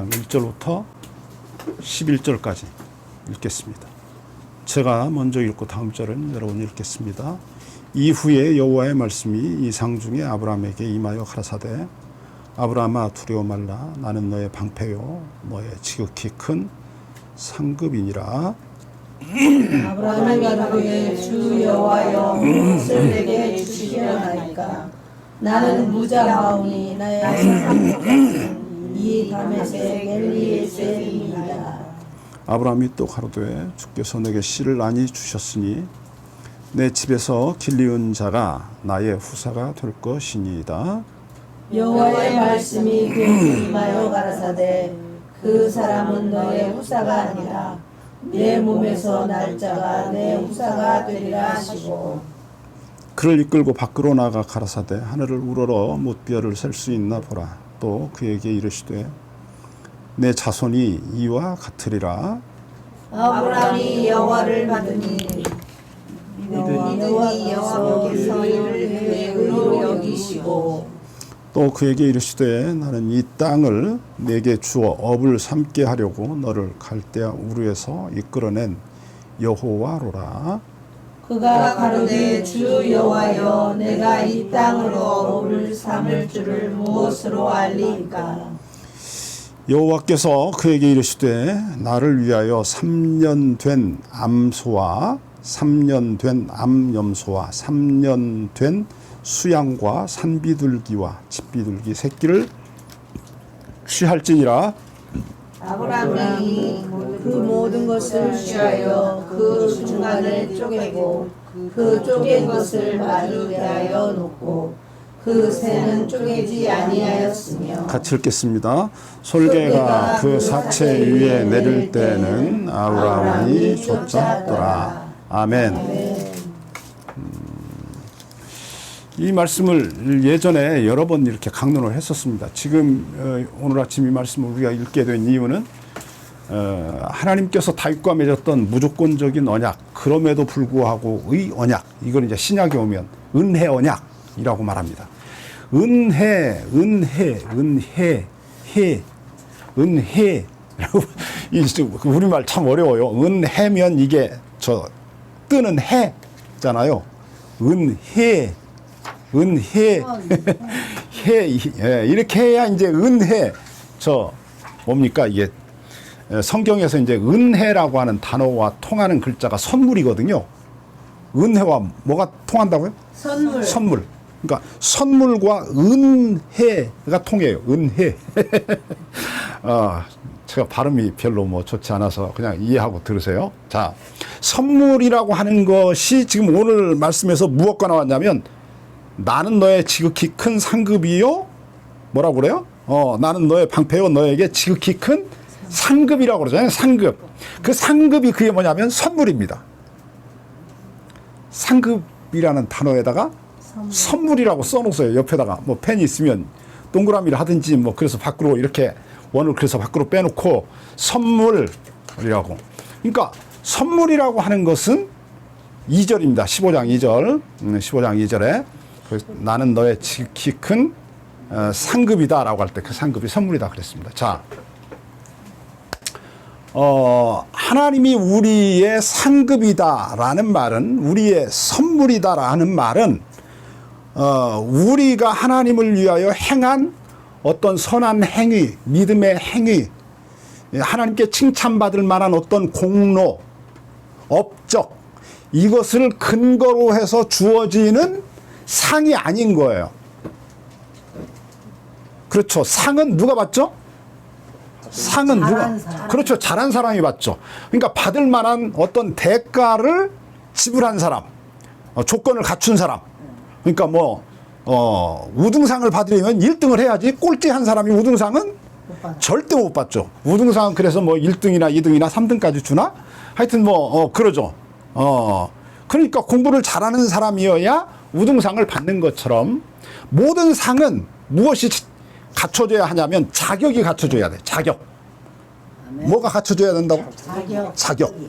1절부터 11절까지 읽겠습니다. 제가 먼저 읽고 다음 절은 여러분이 읽겠습니다. 이후에 여호와의 말씀이 이상 중에 아브라함에게 임하여 가라사대 아브라함아 두려워 말라 나는 너의 방패요 너의 지극히 큰 상급이니라. 아브라함이 가로되 주 여호와여 무엇을 내게 주시려나이까 나는 무장하오니 나의 상급 같은 이 다메섹 엘리에셀이니이다. 아브라함이 또 가로되 주께서 내게 씨를 많이 주셨으니 내 집에서 길리운 자가 나의 후사가 될 것이니이다. 여호와의 말씀이 그에게 임하여 가라사대 그 사람은 너의 후사가 아니라 내 몸에서 날 자가 내 후사가 되리라 하시고 그를 이끌고 밖으로 나가 가라사대 하늘을 우러러 못별을 셀 수 있나 보라. 또 그에게 이르시되 내 자손이 이와 같으리라. 아브라함이 여호와를 받으니 여호와께서 그를 그의 의로 여기시고 또 그에게 이르시되 나는 이 땅을 내게 주어 업을 삼게 하려고 너를 갈대아 우르에서 이끌어낸 여호와로라. 그가 가로되 주 여호와여 내가 이 땅으로 업을 삼을 줄을 무엇으로 알리까. 여호와께서 그에게 이르시되 나를 위하여 3년 된 암소와 3년 된 암염소와 3년 된 수양과 산비둘기와 집비둘기 새끼를 취할지니라. 아브라함이 그 모든 것을 취하여 그 중간을 쪼개고 그 쪼갠 것을 마주 대하여 놓고 그 새는 쪼개지 아니하였으며. 같이 읽겠습니다. 솔개가 그 사체 위에 내릴 때는 아브라함이 좇았더라. 아멘. 이 말씀을 예전에 여러 번 이렇게 강론을 했었습니다. 지금 오늘 아침 이 말씀을 우리가 읽게 된 이유는 하나님께서 다윗과 맺었던 무조건적인 언약, 그럼에도 불구하고의 언약, 이걸 이제 신약에 오면 은혜 언약이라고 말합니다. 은혜. 우리말 참 어려워요. 은혜면 이게 저 뜨는 해잖아요. 은혜. 해, 이렇게 해야 이제 은혜, 뭡니까, 이게, 성경에서 이제 은혜라고 하는 단어와 통하는 글자가 선물이거든요. 은혜와 뭐가 통한다고요? 선물. 그러니까 선물과 은혜가 통해요. 은혜. 제가 발음이 별로 좋지 않아서 그냥 이해하고 들으세요. 자, 선물이라고 하는 것이 지금 오늘 말씀에서 무엇과 나왔냐면 나는 너의 지극히 큰 상급이요. 뭐라고 그래요? 나는 너의 방패요. 너에게 지극히 큰 상급이라고 그러잖아요. 상급. 그 상급이 그게 뭐냐면 선물입니다. 상급이라는 단어에다가 선물이라고 써놓으세요. 옆에다가 펜이 있으면 동그라미를 하든지 그래서 밖으로 이렇게 원을 그래서 밖으로 빼놓고 선물이라고. 그러니까 선물이라고 하는 것은 2절입니다. 15장 2절. 15장 2절에 나는 너의 지극히 큰 상급이다 라고 할 때 그 상급이 선물이다 그랬습니다. 자, 하나님이 우리의 상급이다 라는 말은, 우리의 선물이다 라는 말은 우리가 하나님을 위하여 행한 어떤 선한 행위, 믿음의 행위, 하나님께 칭찬받을 만한 어떤 공로, 업적, 이것을 근거로 해서 주어지는 상이 아닌 거예요. 그렇죠. 상은 누가 받죠? 상은 누가? 그렇죠. 잘한 사람이 받죠. 그러니까 받을 만한 어떤 대가를 지불한 사람, 조건을 갖춘 사람. 그러니까 우등상을 받으려면 1등을 해야지 꼴찌한 사람이 우등상은 절대 못 받죠. 우등상은 그래서 1등이나 2등이나 3등까지 주나? 하여튼 그러죠. 그러니까 공부를 잘하는 사람이어야 우등상을 받는 것처럼 모든 상은 무엇이 갖춰져야 하냐면 자격이 갖춰져야 돼. 자격. 뭐가 갖춰져야 된다고?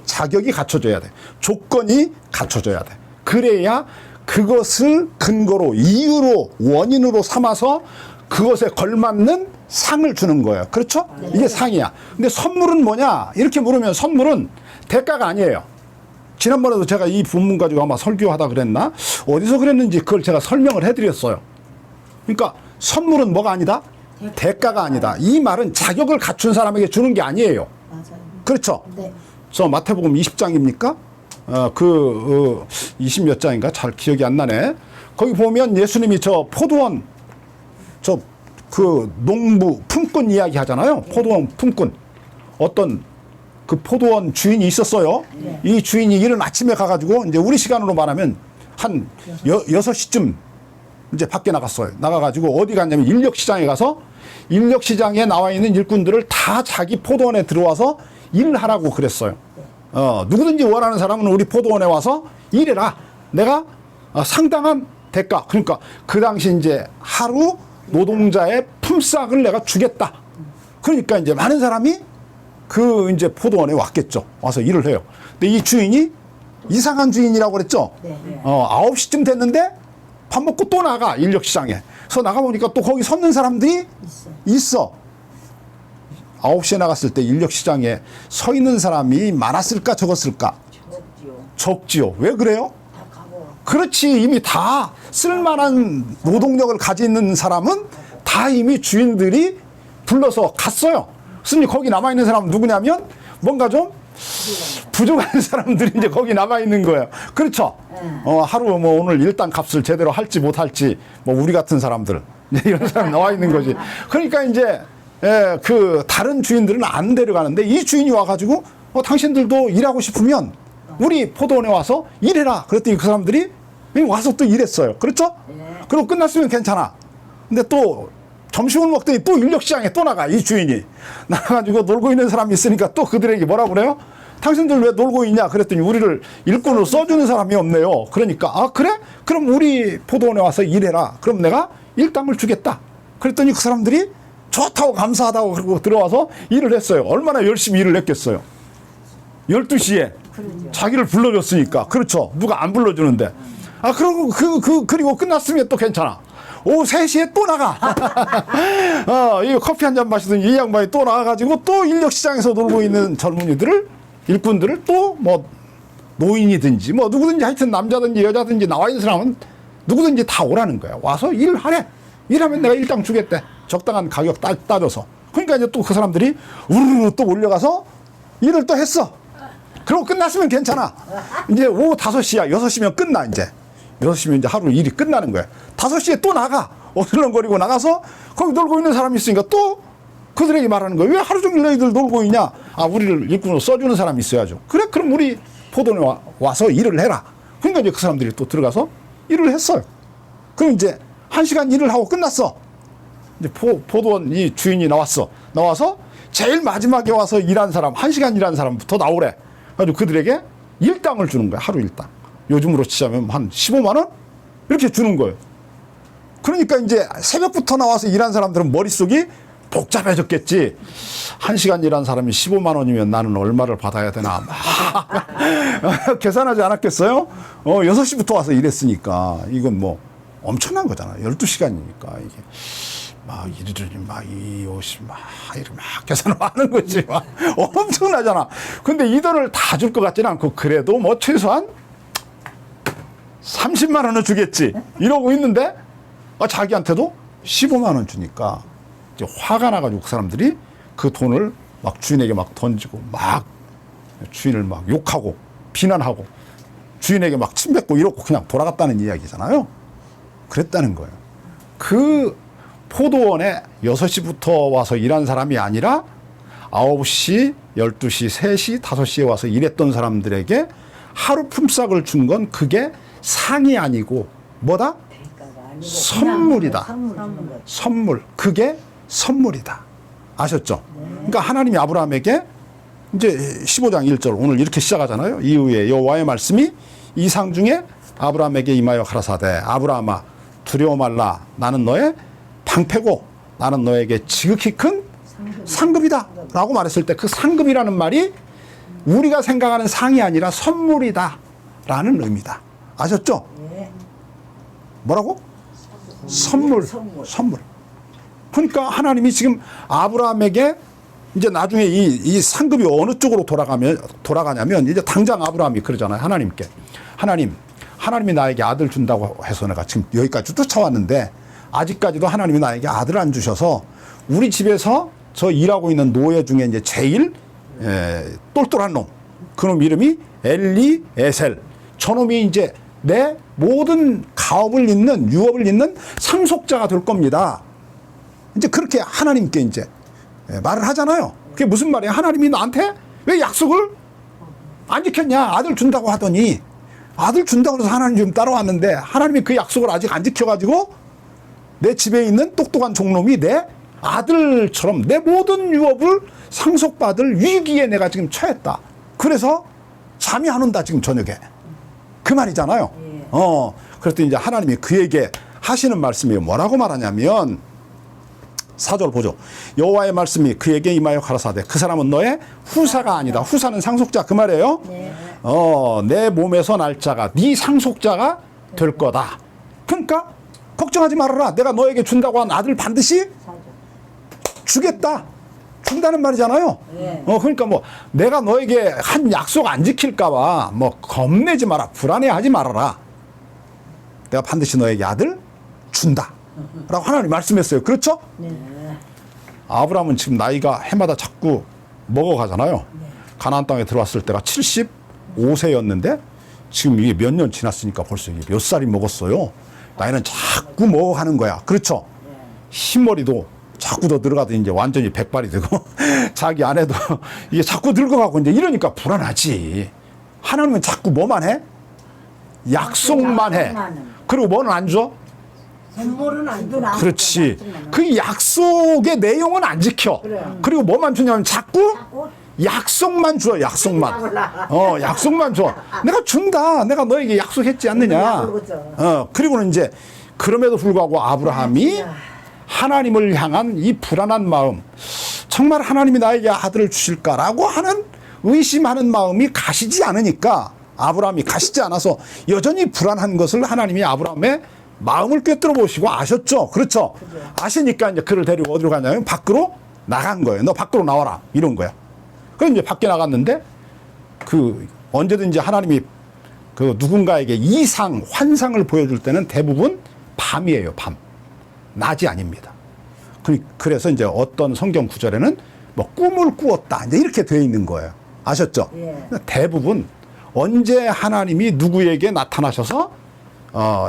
자격이 갖춰져야 돼. 조건이 갖춰져야 돼. 그래야 그것을 근거로, 이유로, 원인으로 삼아서 그것에 걸맞는 상을 주는 거예요. 그렇죠? 이게 상이야. 근데 선물은 뭐냐? 이렇게 물으면 선물은 대가가 아니에요. 지난번에도 제가 이 본문 가지고 아마 설교하다 그랬나? 어디서 그랬는지 그걸 제가 설명을 해드렸어요. 그러니까 선물은 뭐가 아니다? 대가가 아니다. 이 말은 자격을 갖춘 사람에게 주는 게 아니에요. 맞아요. 그렇죠? 네. 저 마태복음 20장입니까? 20몇 장인가? 잘 기억이 안 나네. 거기 보면 예수님이 저 포도원, 그 농부, 품꾼 이야기 하잖아요. 포도원 품꾼. 어떤 그 포도원 주인이 있었어요. 네. 이 주인이 이른 아침에 가가지고 이제 우리 시간으로 말하면 한 6시쯤 이제 밖에 나갔어요. 나가가지고 어디 갔냐면 인력시장에 가서 인력시장에 나와 있는 일꾼들을 다 자기 포도원에 들어와서 일을 하라고 그랬어요. 누구든지 원하는 사람은 우리 포도원에 와서 일해라. 내가 상당한 대가. 그러니까 그 당시 이제 하루 노동자의 품삯을 내가 주겠다. 그러니까 이제 많은 사람이 그 이제 포도원에 왔겠죠. 와서 일을 해요. 근데 이 주인이 이상한 주인이라고 그랬죠. 네. 9시쯤 됐는데 밥 먹고 또 나가 인력시장에. 그래서 나가보니까 또 거기 섰는 사람들이 있어. 9시에 나갔을 때 인력시장에 서 있는 사람이 많았을까 적었을까? 적지요. 왜 그래요? 그렇지. 이미 다 쓸만한 노동력을 가지는 사람은 다 이미 주인들이 불러서 갔어요. 스님 거기 남아있는 사람은 누구냐면 뭔가 좀 부족한 사람들이 이제 거기 남아있는 거예요. 그렇죠. 하루 뭐 오늘 일당 값을 제대로 할지 못할지 뭐 우리 같은 사람들 이런 사람 나와 있는 거지. 그러니까 이제 그 다른 주인들은 안 데려가는데 이 주인이 와가지고 당신들도 일하고 싶으면 우리 포도원에 와서 일해라. 그랬더니 그 사람들이 와서 또 일했어요. 그렇죠? 그리고 끝났으면 괜찮아. 근데 또 점심을 먹더니 또 인력시장에 또 나가. 이 주인이 나가가지고 놀고 있는 사람이 있으니까 또 그들에게 뭐라 그래요? 당신들 왜 놀고 있냐? 그랬더니 우리를 일꾼으로 써주는 사람이 없네요. 그러니까 아 그래? 그럼 우리 포도원에 와서 일해라. 그럼 내가 일당을 주겠다. 그랬더니 그 사람들이 좋다고 감사하다고 그러고 들어와서 일을 했어요. 얼마나 열심히 일을 했겠어요. 12시에 자기를 불러줬으니까. 그렇죠. 누가 안 불러주는데. 아 그리고 그리고 끝났으면 또 괜찮아. 오후 3시에 또 나가. 이 커피 한 잔 마시더니 이 양반이 또 나가가지고 또 인력시장에서 놀고 있는 젊은이들을, 일꾼들을 또 뭐 노인이든지 뭐 누구든지 하여튼 남자든지 여자든지 나와 있는 사람은 누구든지 다 오라는 거야. 와서 일을 하래. 일하면 내가 일당 주겠대. 적당한 가격 따져서. 그러니까 이제 또 그 사람들이 우르르 또 올려가서 일을 또 했어. 그리고 끝났으면 괜찮아. 이제 오후 5시야. 6시면 끝나 이제. 6시면 이제 하루 일이 끝나는 거야. 5시에 또 나가. 어슬렁거리고 나가서 거기 놀고 있는 사람이 있으니까 또 그들에게 말하는 거야. 왜 하루 종일 너희들 놀고 있냐? 아, 우리를 일꾼으로 써주는 사람이 있어야죠. 그래, 그럼 우리 포도원에 와서 일을 해라. 그러니까 이제 그 사람들이 또 들어가서 일을 했어요. 그럼 이제 1시간 일을 하고 끝났어. 이제 포도원 이 주인이 나왔어. 나와서 제일 마지막에 와서 일한 사람, 1시간 일한 사람부터 나오래. 그래가지고 그들에게 일당을 주는 거야. 하루 일당. 요즘으로 치자면 한 15만 원? 이렇게 주는 거예요. 그러니까 이제 새벽부터 나와서 일한 사람들은 머릿속이 복잡해졌겠지. 1시간 일한 사람이 15만 원이면 나는 얼마를 받아야 되나. 막 계산하지 않았겠어요? 6시부터 와서 일했으니까. 이건 뭐 엄청난 거잖아. 12시간이니까. 이게. 막 이리저리 막 이 옷이 막 이렇게 막 계산을 하는 거지. 막 엄청나잖아. 근데 이 돈을 다 줄 것 같지는 않고 그래도 뭐 최소한 30만 원은 주겠지. 이러고 있는데 자기한테도 15만 원 주니까 이제 화가 나가지고 그 사람들이 그 돈을 막 주인에게 막 던지고 막 주인을 막 욕하고 비난하고 주인에게 막 침뱉고 이러고 그냥 돌아갔다는 이야기잖아요. 그랬다는 거예요. 그 포도원에 6시부터 와서 일한 사람이 아니라 9시, 12시, 3시, 5시에 와서 일했던 사람들에게 하루 품삯을 준 건 그게 상이 아니고 뭐다? 선물이다. 선물. 그게 선물이다. 아셨죠? 그러니까 하나님이 아브라함에게 이제 15장 1절 오늘 이렇게 시작하잖아요. 이후에 여호와의 말씀이 이 상 중에 아브라함에게 임하여 가라사대 아브라함아 두려워 말라 나는 너의 방패고 나는 너에게 지극히 큰 상급이다 라고 말했을 때 그 상급이라는 말이 우리가 생각하는 상이 아니라 선물이다 라는 의미다. 아셨죠? 뭐라고? 선물. 그러니까 하나님이 지금 아브라함에게 이제 나중에 이 상급이 어느 쪽으로 돌아가냐면 이제 당장 아브라함이 그러잖아요. 하나님께. 하나님이 나에게 아들 준다고 해서 내가 지금 여기까지 쫓아왔는데 아직까지도 하나님이 나에게 아들 안 주셔서 우리 집에서 저 일하고 있는 노예 중에 이제 제일 똘똘한 놈. 그놈 이름이 엘리에셀. 저놈이 이제 내 모든 가업을 잇는 유업을 잇는 상속자가 될 겁니다. 이제 그렇게 하나님께 이제 말을 하잖아요. 그게 무슨 말이야? 하나님이 나한테 왜 약속을 안 지켰냐? 아들 준다고 하더니 아들 준다고 해서 하나님 좀 따라왔는데 하나님이 그 약속을 아직 안 지켜가지고 내 집에 있는 똑똑한 종놈이 내 아들처럼 내 모든 유업을 상속받을 위기에 내가 지금 처했다. 그래서 잠이 안 온다 지금 저녁에. 그 말이잖아요. 그랬더니 이제 하나님이 그에게 하시는 말씀이 뭐라고 말하냐면 4절 보죠. 여호와의 말씀이 그에게 임하여 가라사대 그 사람은 너의 후사가 아니다. 후사는 상속자 그 말이에요. 내 몸에서 날 자가 네 상속자가 될 거다. 그러니까 걱정하지 말아라. 내가 너에게 준다고 한 아들 반드시 주겠다. 준다는 말이잖아요. 그러니까 뭐 내가 너에게 한 약속 안 지킬까 봐 뭐 겁내지 마라. 불안해하지 말아라. 내가 반드시 너에게 아들 준다. 라고 하나님 말씀했어요. 그렇죠? 아브라함은 지금 나이가 해마다 자꾸 먹어가잖아요. 가나안 땅에 들어왔을 때가 75세였는데 지금 이게 몇 년 지났으니까 벌써 이게 몇 살이 먹었어요. 나이는 자꾸 먹어가는 거야. 그렇죠? 흰머리도 자꾸 더 들어가도 이제 완전히 백발이 되고 자기 아내도 이게 자꾸 늙어가고 이제 이러니까 불안하지. 하나님은 자꾸 뭐만 해? 약속만 해. 그리고 뭐는 안 줘? 선물은 안 주나? 그렇지. 그 약속의 내용은 안 지켜. 그리고 뭐만 주냐면 자꾸 약속만 줘. 약속만. 약속만 줘. 내가 준다. 내가 너에게 약속했지 않느냐. 그리고는 이제 그럼에도 불구하고 아브라함이 하나님을 향한 이 불안한 마음, 정말 하나님이 나에게 아들을 주실까라고 하는 의심하는 마음이 가시지 않으니까, 아브라함이 가시지 않아서 여전히 불안한 것을 하나님이 아브라함의 마음을 꿰뚫어 보시고 아셨죠. 그렇죠. 아시니까 이제 그를 데리고 어디로 가냐면 밖으로 나간 거예요. 너 밖으로 나와라. 이런 거야. 그럼 이제 밖에 나갔는데 그 언제든지 하나님이 그 누군가에게 이상, 환상을 보여줄 때는 대부분 밤이에요. 밤. 낮이 아닙니다. 그래서 이제 어떤 성경 구절에는 뭐 꿈을 꾸었다. 이제 이렇게 되어 있는 거예요. 아셨죠? 대부분 언제 하나님이 누구에게 나타나셔서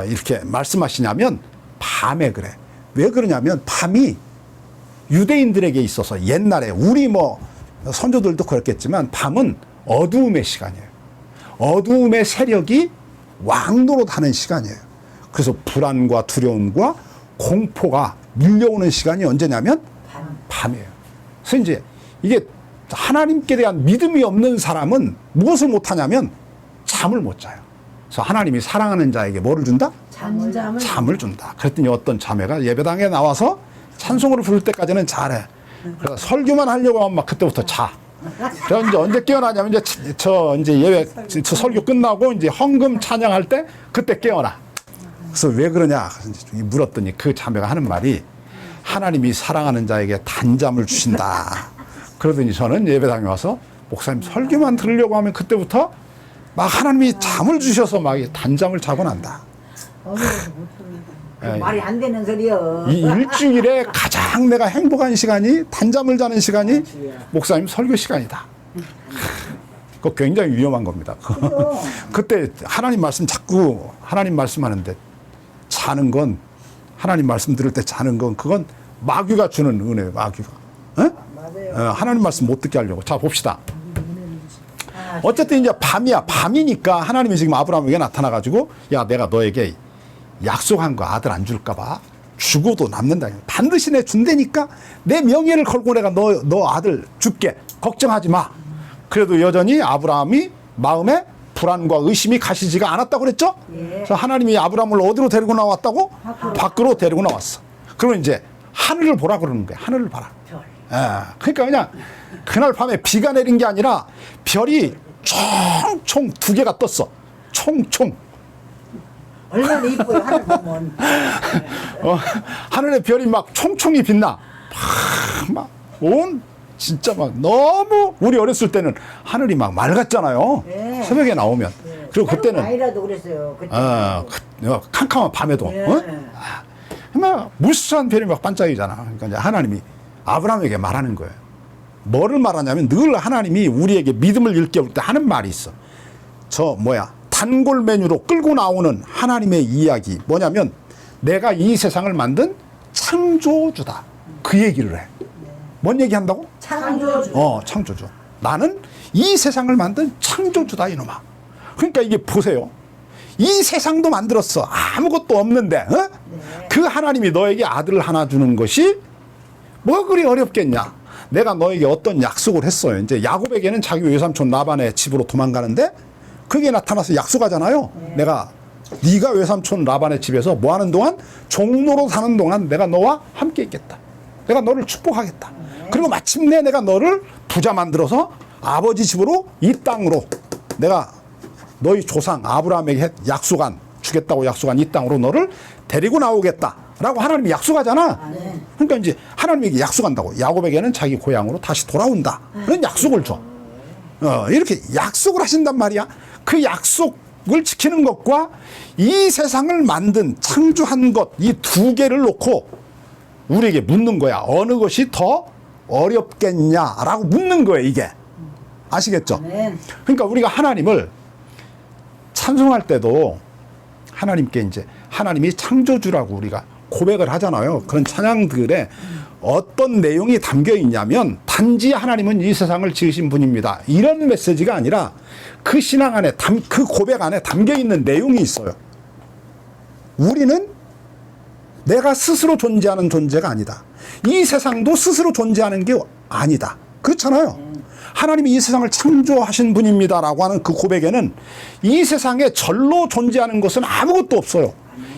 이렇게 말씀하시냐면 밤에 그래. 왜 그러냐면 밤이 유대인들에게 있어서 옛날에 우리 뭐 선조들도 그랬겠지만 밤은 어두움의 시간이에요. 어두움의 세력이 왕노릇하는 시간이에요. 그래서 불안과 두려움과 공포가 밀려오는 시간이 언제냐면 밤이에요. 그래서 이제 이게 하나님께 대한 믿음이 없는 사람은 무엇을 못하냐면 잠을 못 자요. 그래서 하나님이 사랑하는 자에게 뭐를 준다? 잠을 준다. 그랬더니 어떤 자매가 예배당에 나와서 찬송으로 부를 때까지는 잘해. 그래서 설교만 하려고 하면 막 그때부터 자. 저 이제 언제 깨어나냐면 이제 예배 저 설교 끝나고 이제 헌금 찬양할 때 그때 깨어나. 그래서 왜 그러냐 물었더니 그 자매가 하는 말이 하나님이 사랑하는 자에게 단잠을 주신다. 그러더니 저는 예배당에 와서 목사님 설교만 들으려고 하면 그때부터 막 하나님이 잠을 주셔서 막 단잠을 자고 난다. 말이 안 되는 소리요. 이 일주일에 가장 내가 행복한 시간이 단잠을 자는 시간이 목사님 설교 시간이다. 그거 굉장히 위험한 겁니다. 그때 하나님 말씀 자꾸 하나님 말씀하는데 자는 건 하나님 말씀 들을 때 자는 건 그건 마귀가 주는 은혜예요. 마귀가. 맞아요. 하나님 말씀 못 듣게 하려고. 자 봅시다. 어쨌든 이제 밤이야. 밤이니까 하나님이 지금 아브라함에게 나타나가지고 야 내가 너에게 약속한 거 아들 안 줄까 봐 죽어도 남는다. 반드시 내 준다니까 내 명예를 걸고 내가 너 아들 줄게. 걱정하지 마. 그래도 여전히 아브라함이 마음에 불안과 의심이 가시지가 않았다고 그랬죠? 그래서 하나님이 아브라함을 어디로 데리고 나왔다고? 밖으로 데리고 나왔어. 그러면 이제 하늘을 보라 그러는 거야. 하늘을 봐라. 그러니까 그냥 그날 밤에 비가 내린 게 아니라 별이 총총 2개가 떴어. 총총. 얼마나 이뻐요 하늘 보면. 하늘의 별이 막 총총이 빛나. 진짜 막 너무 우리 어렸을 때는 하늘이 막 맑았잖아요. 네. 새벽에 나오면. 네. 그리고 그때는 아니라도 그랬어요. 그때. 캄캄한 밤에도 네. 막 무수한 별이 막 반짝이잖아. 그러니까 이제 하나님이 아브라함에게 말하는 거예요. 뭐를 말하냐면 늘 하나님이 우리에게 믿음을 일깨울 때 하는 말이 있어. 단골 메뉴로 끌고 나오는 하나님의 이야기 뭐냐면 내가 이 세상을 만든 창조주다. 그 얘기를 해. 뭔 얘기 한다고? 창조주. 창조주. 나는 이 세상을 만든 창조주다 이놈아. 그러니까 이게 보세요. 이 세상도 만들었어. 아무것도 없는데 네. 그 하나님이 너에게 아들을 하나 주는 것이 뭐 그리 어렵겠냐. 내가 너에게 어떤 약속을 했어요. 이제 야곱에게는 자기 외삼촌 라반의 집으로 도망가는데 그게 나타나서 약속하잖아요. 네. 네가 외삼촌 라반의 집에서 뭐 하는 동안 종로로 사는 동안 내가 너와 함께 있겠다. 내가 너를 축복하겠다. 그리고 마침내 내가 너를 부자 만들어서 아버지 집으로 이 땅으로 내가 너희 조상 아브라함에게 주겠다고 약속한 이 땅으로 너를 데리고 나오겠다라고 하나님이 약속하잖아. 네. 그러니까 이제 하나님에게 약속한다고. 야곱에게는 자기 고향으로 다시 돌아온다. 그런 약속을 줘. 이렇게 약속을 하신단 말이야. 그 약속을 지키는 것과 이 세상을 만든 창조한 것 이 두 개를 놓고 우리에게 묻는 거야. 어느 것이 더 어렵겠냐라고 묻는 거예요, 이게. 아시겠죠? 네. 그러니까 우리가 하나님을 찬송할 때도 하나님께 이제 하나님이 창조주라고 우리가 고백을 하잖아요. 그런 찬양들에 어떤 내용이 담겨 있냐면 단지 하나님은 이 세상을 지으신 분입니다. 이런 메시지가 아니라 그 신앙 안에 그 고백 안에 담겨 있는 내용이 있어요. 우리는 내가 스스로 존재하는 존재가 아니다. 이 세상도 스스로 존재하는 게 아니다. 그렇잖아요. 하나님이 이 세상을 창조하신 분입니다라고 하는 그 고백에는 이 세상에 절로 존재하는 것은 아무것도 없어요.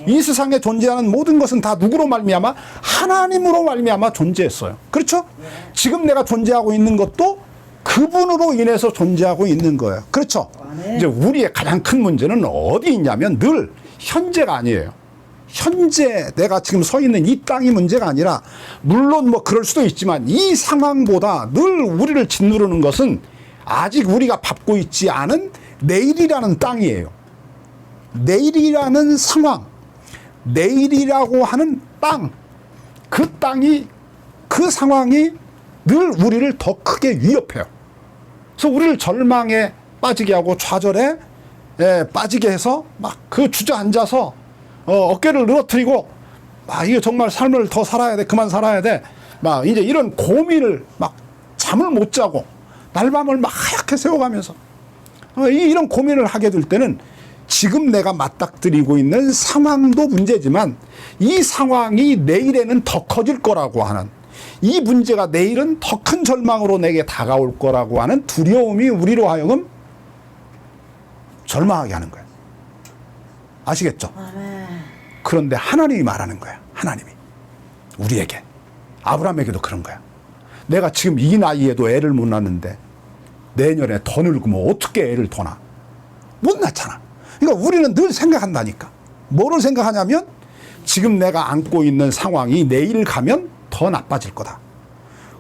이 세상에 존재하는 모든 것은 다 누구로 말미암아? 하나님으로 말미암아 존재했어요. 그렇죠? 지금 내가 존재하고 있는 것도 그분으로 인해서 존재하고 있는 거예요. 그렇죠? 이제 우리의 가장 큰 문제는 어디 있냐면 늘 현재가 아니에요. 현재 내가 지금 서 있는 이 땅이 문제가 아니라 물론 뭐 그럴 수도 있지만 이 상황보다 늘 우리를 짓누르는 것은 아직 우리가 밟고 있지 않은 내일이라는 땅이에요. 내일이라는 상황, 내일이라고 하는 땅, 그 땅이 그 상황이 늘 우리를 더 크게 위협해요. 그래서 우리를 절망에 빠지게 하고 좌절에 빠지게 해서 막 그 주저앉아서 어깨를 늘어뜨리고 이게 정말 삶을 더 살아야 돼, 그만 살아야 돼, 막 이제 이런 고민을 막 잠을 못 자고 날밤을 막 하얗게 세워가면서 이런 고민을 하게 될 때는 지금 내가 맞닥뜨리고 있는 상황도 문제지만 이 상황이 내일에는 더 커질 거라고 하는, 이 문제가 내일은 더 큰 절망으로 내게 다가올 거라고 하는 두려움이 우리로 하여금 절망하게 하는 거예요. 아시겠죠? 그런데 하나님이 말하는 거야. 하나님이 우리에게, 아브라함에게도 그런 거야. 내가 지금 이 나이에도 애를 못 낳는데 내년에 더 늙으면 어떻게 애를 더 낳아? 못 낳잖아. 그러니까 우리는 늘 생각한다니까. 뭐를 생각하냐면 지금 내가 안고 있는 상황이 내일 가면 더 나빠질 거다.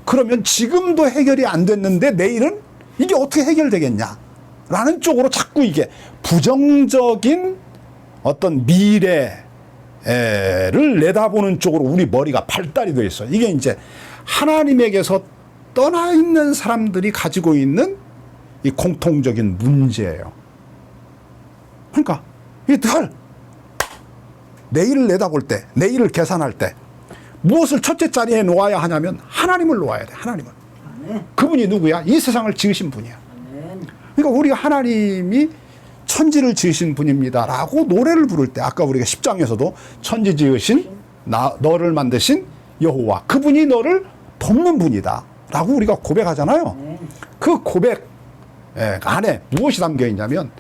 그러면 지금도 해결이 안 됐는데 내일은 이게 어떻게 해결되겠냐 라는 쪽으로 자꾸 이게 부정적인 어떤 미래를 내다보는 쪽으로 우리 머리가 발달이 되어 있어요. 이게 이제 하나님에게서 떠나 있는 사람들이 가지고 있는 이 공통적인 문제예요. 그러니까 이 늘 내일을 내다볼 때, 내일을 계산할 때 무엇을 첫째 자리에 놓아야 하냐면 하나님을 놓아야 돼. 하나님을. 그분이 누구야? 이 세상을 지으신 분이야. 그러니까 우리가 하나님이 천지를 지으신 분입니다라고 노래를 부를 때, 아까 우리가 10장에서도 천지 지으신 너를 만드신 여호와, 그분이 너를 돕는 분이다 라고 우리가 고백하잖아요. 그 고백 안에 무엇이 담겨 있냐면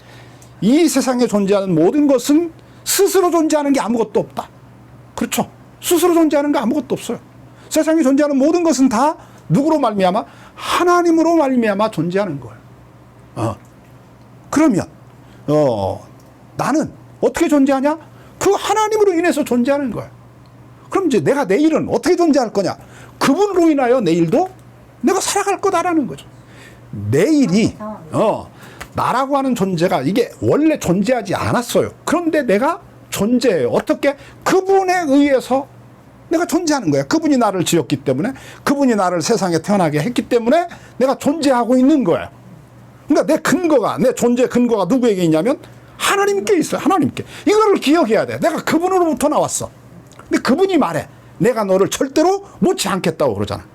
이 세상에 존재하는 모든 것은 스스로 존재하는 게 아무것도 없다. 그렇죠? 스스로 존재하는 게 아무것도 없어요. 세상에 존재하는 모든 것은 다 누구로 말미암아? 하나님으로 말미암아 존재하는 거예요. 그러면 나는 어떻게 존재하냐? 그 하나님으로 인해서 존재하는 거야. 그럼 이제 내가 내일은 어떻게 존재할 거냐? 그분으로 인하여 내일도 내가 살아갈 거다라는 거죠. 내일이 나라고 하는 존재가 이게 원래 존재하지 않았어요. 그런데 내가 존재해요. 어떻게? 그분에 의해서 내가 존재하는 거야. 그분이 나를 지었기 때문에, 그분이 나를 세상에 태어나게 했기 때문에 내가 존재하고 있는 거야. 그러니까 내 근거가, 내 존재 근거가 누구에게 있냐면 하나님께 있어요. 하나님께. 이거를 기억해야 돼. 내가 그분으로부터 나왔어. 근데 그분이 말해. 내가 너를 절대로 놓지 않겠다고 그러잖아.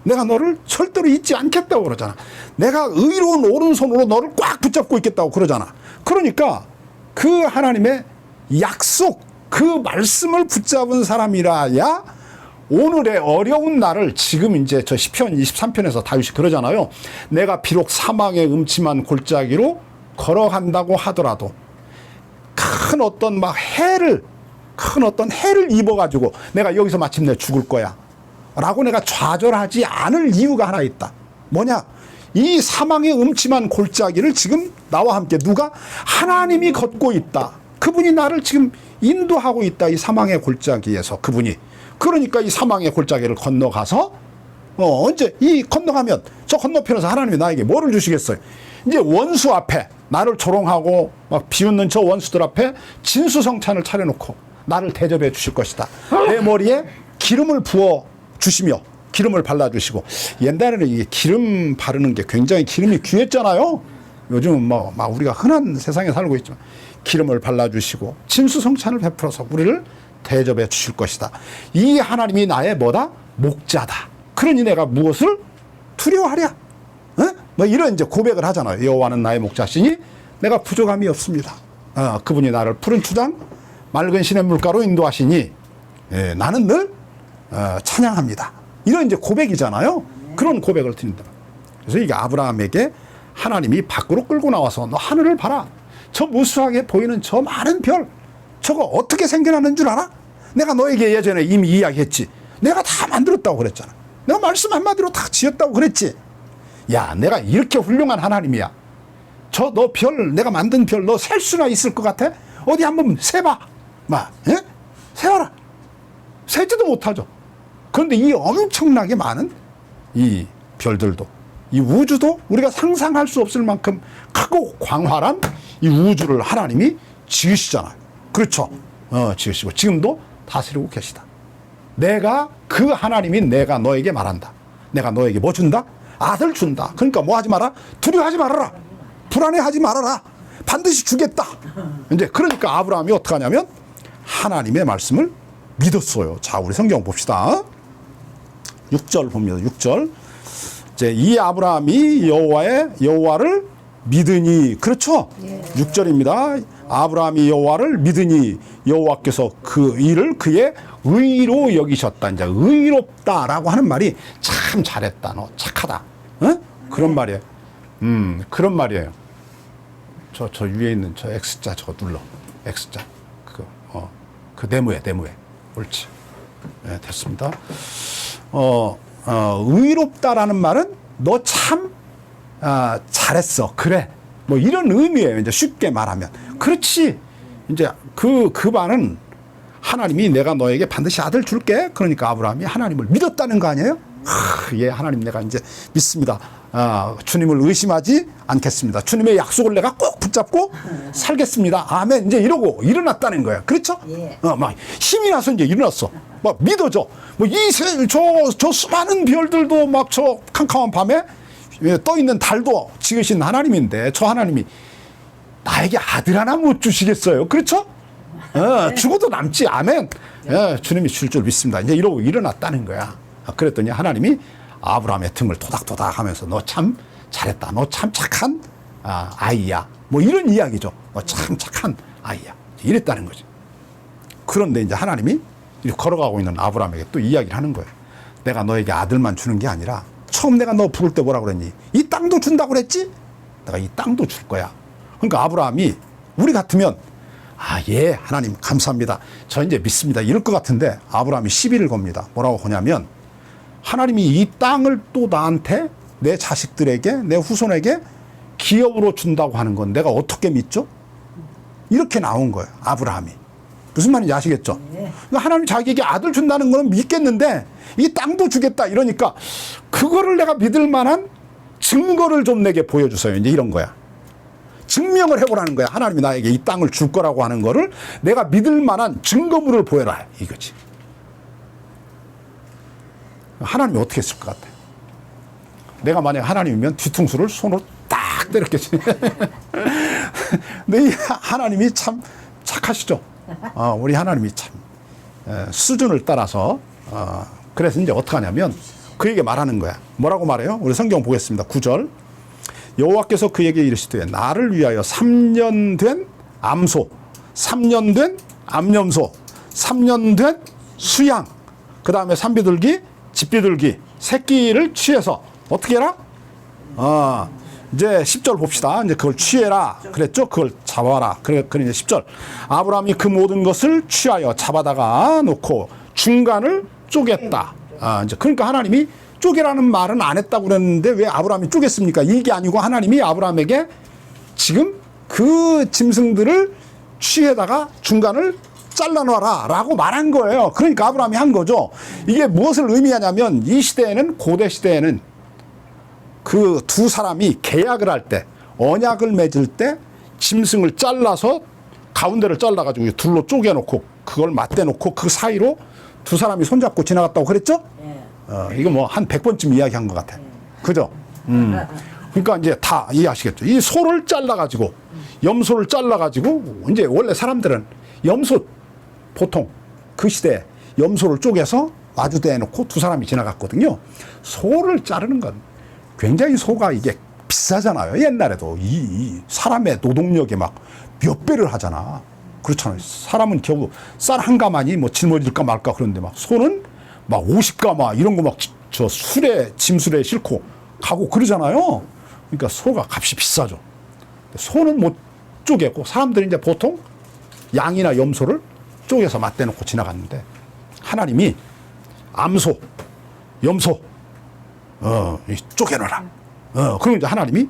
내가 너를 절대로 잊지 않겠다고 그러잖아. 내가 의로운 오른손으로 너를 꽉 붙잡고 있겠다고 그러잖아. 그러니까 그 하나님의 약속, 그 말씀을 붙잡은 사람이라야 오늘의 어려운 날을, 지금 이제 저 시편 23편에서 다윗이 그러잖아요. 내가 비록 사망의 음침한 골짜기로 걸어간다고 하더라도 큰 어떤 해를 입어가지고 내가 여기서 마침내 죽을 거야 라고 내가 좌절하지 않을 이유가 하나 있다. 뭐냐? 이 사망의 음침한 골짜기를 지금 나와 함께 누가? 하나님이 걷고 있다. 그분이 나를 지금 인도하고 있다. 이 사망의 골짜기에서 그분이. 그러니까 이 사망의 골짜기를 건너가서 이제 이 건너가면 저 건너편에서 하나님이 나에게 뭐를 주시겠어요? 이제 원수 앞에 나를 조롱하고 막 비웃는 저 원수들 앞에 진수성찬을 차려놓고 나를 대접해 주실 것이다. 내 머리에 기름을 부어 주시며 기름을 발라주시고, 옛날에는 이게 기름 바르는 게 굉장히 기름이 귀했잖아요. 요즘은 막 우리가 흔한 세상에 살고 있지만 기름을 발라주시고 진수성찬을 베풀어서 우리를 대접해 주실 것이다. 이 하나님이 나의 뭐다? 목자다. 그러니 내가 무엇을 두려워하랴? 뭐 이런 이제 고백을 하잖아요. 여호와는 나의 목자시니 내가 부족함이 없습니다. 그분이 나를 푸른 추장 맑은 시냇 물가로 인도하시니 나는 늘 찬양합니다. 이런 이제 고백이잖아요. 그런 고백을 드린다. 그래서 이게 아브라함에게 하나님이 밖으로 끌고 나와서 너 하늘을 봐라. 저 무수하게 보이는 저 많은 별, 저거 어떻게 생겨나는 줄 알아? 내가 너에게 예전에 이미 이야기했지. 내가 다 만들었다고 그랬잖아. 내가 말씀 한마디로 다 지었다고 그랬지. 야, 내가 이렇게 훌륭한 하나님이야. 저 너 별, 내가 만든 별 너 셀 수나 있을 것 같아? 어디 한번 세봐. 세봐라. 세지도 못하죠. 그런데 이 엄청나게 많은 이 별들도, 이 우주도 우리가 상상할 수 없을 만큼 크고 광활한 이 우주를 하나님이 지으시잖아요. 그렇죠. 지으시고 지금도 다스리고 계시다. 내가 그 하나님이 내가 너에게 말한다. 내가 너에게 뭐 준다? 아들 준다. 그러니까 뭐 하지 마라? 두려워하지 말아라. 불안해하지 말아라. 반드시 주겠다. 이제 그러니까 아브라함이 어떻게 하냐면 하나님의 말씀을 믿었어요. 자, 우리 성경 봅시다. 6절 봅니다. 6절. 이제 이 아브라함이 여호와를 믿으니, 그렇죠? 6절입니다. 아브라함이 여호와를 믿으니 여호와께서 그 일을 그의 의로 여기셨다. 이제 의롭다라고 하는 말이 참 잘했다. 너 착하다. 그런 말이에요. 그런 말이에요. 저 위에 있는 저 X자 저거 눌러. X자. 그 네모에. 옳지. 네, 됐습니다. 의롭다라는 말은 너 참 잘했어. 그래. 뭐 이런 의미예요. 이제 쉽게 말하면. 그렇지. 이제 그 말은 하나님이 내가 너에게 반드시 아들 줄게. 그러니까 아브라함이 하나님을 믿었다는 거 아니에요? 예, 하나님 내가 이제 믿습니다. 주님을 의심하지 않겠습니다. 주님의 약속을 내가 꼭 붙잡고 살겠습니다. 아멘. 이제 이러고 일어났다는 거야. 그렇죠? 예. 막 힘이 나서 이제 일어났어. 막 믿어져. 뭐 저 수많은 별들도 막 저 캄캄한 밤에 떠 있는 달도 지으신 하나님인데 저 하나님이 나에게 아들 하나 못 주시겠어요? 그렇죠? 죽어도 남지. 아멘. 주님이 줄 줄 믿습니다. 이제 이러고 일어났다는 거야. 그랬더니 하나님이 아브라함의 등을 토닥토닥 하면서 너 참 잘했다. 너 참 착한 아이야. 뭐 이런 이야기죠. 너 참 착한 아이야. 이랬다는 거지. 그런데 이제 하나님이 이렇게 걸어가고 있는 아브라함에게 또 이야기를 하는 거예요. 내가 너에게 아들만 주는 게 아니라 처음 내가 너 부를 때 뭐라고 그랬니? 이 땅도 준다고 그랬지? 내가 이 땅도 줄 거야. 그러니까 아브라함이 우리 같으면 예, 하나님 감사합니다. 저 이제 믿습니다. 이럴 것 같은데 아브라함이 시비를 겁니다. 뭐라고 하냐면 하나님이 이 땅을 또 나한테, 내 자식들에게, 내 후손에게 기업으로 준다고 하는 건 내가 어떻게 믿죠? 이렇게 나온 거예요. 아브라함이. 무슨 말인지 아시겠죠? 그러니까 하나님 자기에게 아들 준다는 거는 믿겠는데 이 땅도 주겠다 이러니까 그거를 내가 믿을 만한 증거를 좀 내게 보여주세요. 이제 이런 거야. 증명을 해보라는 거야. 하나님이 나에게 이 땅을 줄 거라고 하는 거를 내가 믿을 만한 증거물을 보여라 이거지. 하나님이 어떻게 했을 것 같아? 내가 만약 하나님이면 뒤통수를 손으로 딱 때렸겠지. 근데 이 하나님이 참 착하시죠. 우리 하나님이 참 수준을 따라서 그래서 이제 어떻게 하냐면 그에게 말하는 거야. 뭐라고 말해요? 우리 성경 보겠습니다. 9절. 여호와께서 그에게 이르시되 나를 위하여 3년 된 암소, 3년 된 암염소, 3년 된 수양, 그 다음에 산비둘기, 집비둘기, 새끼를 취해서 어떻게 해라? 이제 10절 봅시다. 이제 그걸 취해라. 그랬죠? 그걸 잡아라. 그래 이제 10절. 아브라함이 그 모든 것을 취하여 잡아다가 놓고 중간을 쪼갰다. 이제 그러니까 하나님이 쪼개라는 말은 안 했다고 그랬는데 왜 아브라함이 쪼갰습니까? 이게 아니고 하나님이 아브라함에게 지금 그 짐승들을 취해다가 중간을 잘라놔라 라고 말한 거예요. 그러니까 아브라함이 한 거죠. 이게 무엇을 의미하냐면 이 시대에는, 고대 시대에는 그 두 사람이 계약을 할 때, 언약을 맺을 때 짐승을 잘라서 가운데를 잘라가지고 둘로 쪼개놓고 그걸 맞대놓고 그 사이로 두 사람이 손잡고 지나갔다고 그랬죠? 이거 뭐 한 100번쯤 이야기한 것 같아. 그죠? 그러니까 이제 다 이해하시겠죠? 이 소를 잘라가지고, 염소를 잘라가지고, 이제 원래 사람들은 염소, 보통 그 시대에 염소를 쪼개서 마주대해 놓고 두 사람이 지나갔거든요. 소를 자르는 건 굉장히 소가 이게 비싸잖아요. 옛날에도 이 사람의 노동력에 막 몇 배를 하잖아. 그렇잖아요. 사람은 겨우 쌀 한 가마니 뭐 짊어질까 말까 그런데 막 소는 막 50가마 이런 거 막 저 술에 짐술에 싣고 가고 그러잖아요. 그러니까 소가 값이 비싸죠. 소는 못 쪼개고 사람들이 이제 보통 양이나 염소를 쪼개서 맞대놓고 지나갔는데 하나님이 암소, 염소 쪼개놔라. 그럼 이제 하나님이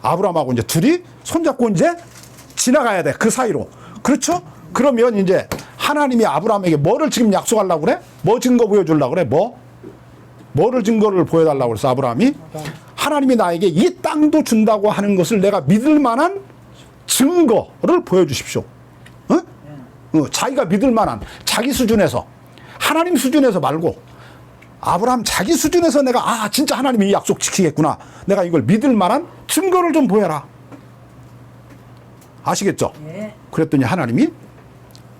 아브라함하고 이제 둘이 손잡고 이제 지나가야 돼. 그 사이로. 그렇죠? 그러면 이제 하나님이 아브라함에게 뭐를 지금 약속하려고 그래? 뭐 증거 보여주려고 그래? 뭐를 증거를 보여달라고 그래서 아브라함이 하나님이 나에게 이 땅도 준다고 하는 것을 내가 믿을 만한 증거를 보여주십시오. 자기가 믿을 만한 자기 수준에서 하나님 수준에서 말고 아브라함 자기 수준에서 내가 진짜 하나님이 이 약속 지키겠구나. 내가 이걸 믿을 만한 증거를 좀 보여라. 아시겠죠? 네. 그랬더니 하나님이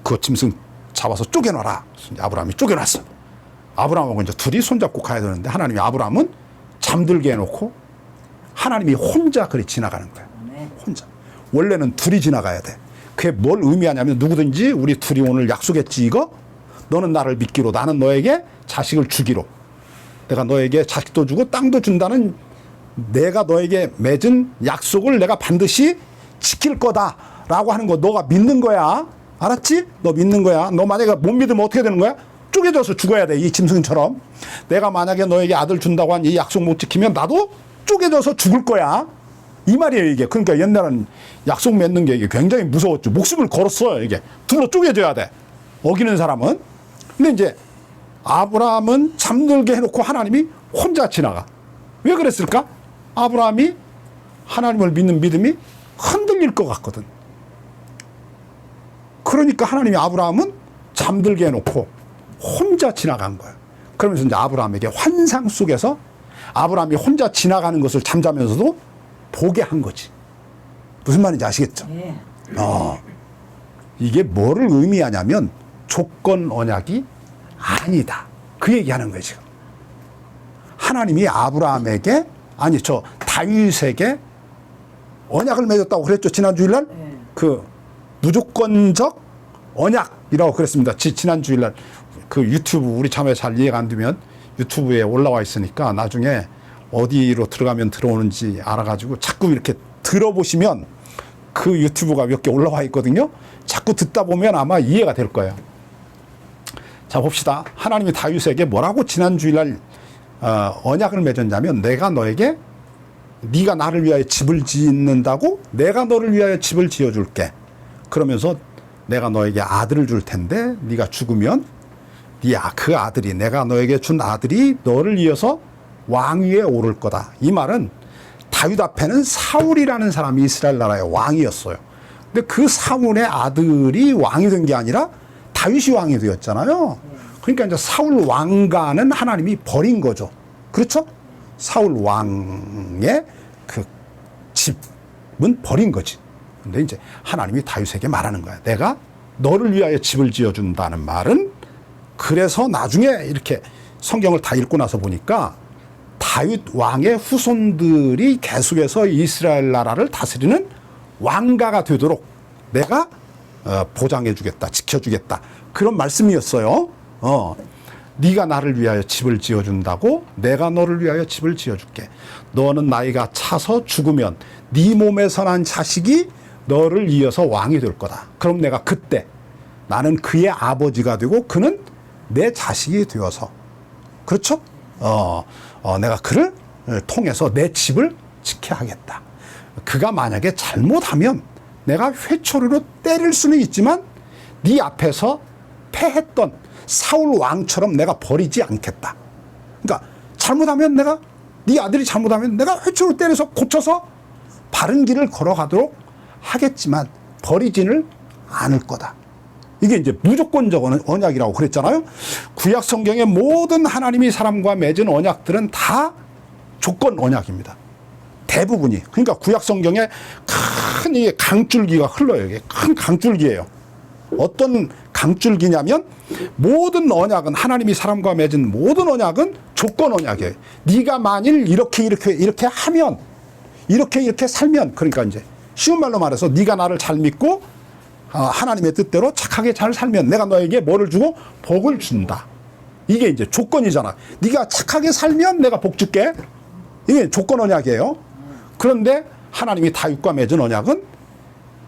그 짐승 잡아서 쪼개놔라. 아브라함이 쪼개놨어. 아브라함하고 이제 둘이 손잡고 가야 되는데 하나님이 아브라함은 잠들게 해놓고 하나님이 혼자 그리 지나가는 거야. 네. 혼자. 원래는 둘이 지나가야 돼. 그게 뭘 의미하냐면 누구든지 우리 둘이 오늘 약속했지 이거? 너는 나를 믿기로 나는 너에게 자식을 주기로 내가 너에게 자식도 주고 땅도 준다는 내가 너에게 맺은 약속을 내가 반드시 지킬 거다라고 하는 거 너가 믿는 거야. 알았지? 너 믿는 거야. 너 만약에 못 믿으면 어떻게 되는 거야? 쪼개져서 죽어야 돼. 이 짐승처럼. 내가 만약에 너에게 아들 준다고 한 이 약속 못 지키면 나도 쪼개져서 죽을 거야. 이 말이에요 이게. 그러니까 옛날엔 약속 맺는 게 이게 굉장히 무서웠죠. 목숨을 걸었어요. 이게 둘로 쪼개져야 돼. 어기는 사람은. 근데 이제 아브라함은 잠들게 해놓고 하나님이 혼자 지나가. 왜 그랬을까? 아브라함이 하나님을 믿는 믿음이 흔들릴 것 같거든. 그러니까 하나님이 아브라함은 잠들게 해놓고 혼자 지나간 거야. 그러면서 이제 아브라함에게 환상 속에서 아브라함이 혼자 지나가는 것을 잠자면서도 보게 한 거지. 무슨 말인지 아시겠죠? 네. 이게 뭐를 의미하냐면 조건 언약이 아니다. 그 얘기하는 거예요 지금. 하나님이 아브라함에게 다윗에게 언약을 맺었다고 그랬죠. 지난 주일날 그 무조건적 언약이라고 그랬습니다. 지난 주일날 그 유튜브 우리 참에 잘 이해가 안 되면 유튜브에 올라와 있으니까 나중에 어디로 들어가면 들어오는지 알아가지고 자꾸 이렇게 들어보시면 그 유튜브가 몇 개 올라와 있거든요. 자꾸 듣다 보면 아마 이해가 될 거예요. 자 봅시다. 하나님이 다윗에게 뭐라고 지난 주일날 언약을 맺었냐면 내가 너에게 네가 나를 위하여 집을 짓는다고 내가 너를 위하여 집을 지어줄게. 그러면서 내가 너에게 아들을 줄 텐데 네가 죽으면 그 아들이 내가 너에게 준 아들이 너를 이어서 왕위에 오를 거다. 이 말은 다윗 앞에는 사울이라는 사람이 이스라엘 나라의 왕이었어요. 근데 그 사울의 아들이 왕이 된 게 아니라 다윗이 왕이 되었잖아요. 그러니까 이제 사울 왕가는 하나님이 버린 거죠. 그렇죠? 사울 왕의 그 집은 버린 거지. 근데 이제 하나님이 다윗에게 말하는 거야. 내가 너를 위하여 집을 지어준다는 말은, 그래서 나중에 이렇게 성경을 다 읽고 나서 보니까 다윗 왕의 후손들이 계속해서 이스라엘 나라를 다스리는 왕가가 되도록 내가 보장해 주겠다, 지켜주겠다, 그런 말씀이었어요. 네가 나를 위하여 집을 지어준다고 내가 너를 위하여 집을 지어줄게. 너는 나이가 차서 죽으면 네 몸에서 난 자식이 너를 이어서 왕이 될 거다. 그럼 내가 그때 나는 그의 아버지가 되고 그는 내 자식이 되어서, 그렇죠? 내가 그를 통해서 내 집을 지켜야 하겠다. 그가 만약에 잘못하면 내가 회초리로 때릴 수는 있지만 네 앞에서 패했던 사울 왕처럼 내가 버리지 않겠다. 그러니까 잘못하면 내가, 네 아들이 잘못하면 내가 회초리로 때려서 고쳐서 바른 길을 걸어가도록 하겠지만 버리지는 않을 거다. 이게 이제 무조건적 언약이라고 그랬잖아요. 구약 성경의 모든 하나님이 사람과 맺은 언약들은 다 조건 언약입니다. 대부분이. 그러니까 구약 성경에 큰 이게 강줄기가 흘러요. 이게 큰 강줄기예요. 어떤 강줄기냐면 모든 언약은, 하나님이 사람과 맺은 모든 언약은 조건 언약이에요. 네가 만일 이렇게 하면, 이렇게 살면, 그러니까 이제 쉬운 말로 말해서 네가 나를 잘 믿고 하나님의 뜻대로 착하게 잘 살면 내가 너에게 뭐를 주고 복을 준다. 이게 이제 조건이잖아. 네가 착하게 살면 내가 복 줄게. 이게 조건 언약이에요. 그런데 하나님이 다윗과 맺은 언약은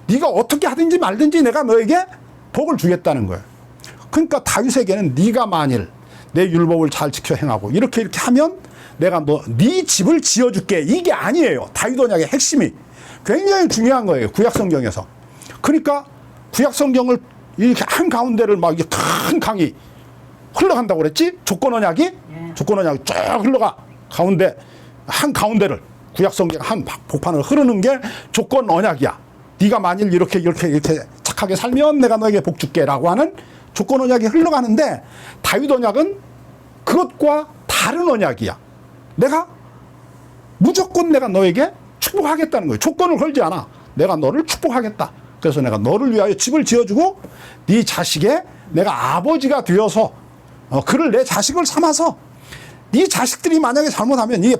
네가 어떻게 하든지 말든지 내가 너에게 복을 주겠다는 거예요. 그러니까 다윗에게는 네가 만일 내 율법을 잘 지켜 행하고 이렇게 하면 내가 네 집을 지어줄게. 이게 아니에요. 다윗 언약의 핵심이 굉장히 중요한 거예요. 구약 성경에서. 그러니까 구약 성경을 이렇게 한 가운데를 막 이게 큰 강이 흘러간다고 그랬지? 조건 언약이? 조건 언약이 쭉 흘러가. 가운데, 한 가운데를, 구약 성경 한 복판을 흐르는 게 조건 언약이야. 네가 만일 이렇게 착하게 살면 내가 너에게 복 줄게 라고 하는 조건 언약이 흘러가는데, 다윗 언약은 그것과 다른 언약이야. 무조건 내가 너에게 축복하겠다는 거예요. 조건을 걸지 않아. 내가 너를 축복하겠다. 그래서 내가 너를 위하여 집을 지어주고 네 자식의 내가 아버지가 되어서 그를 내 자식을 삼아서 네 자식들이 만약에 잘못하면 이게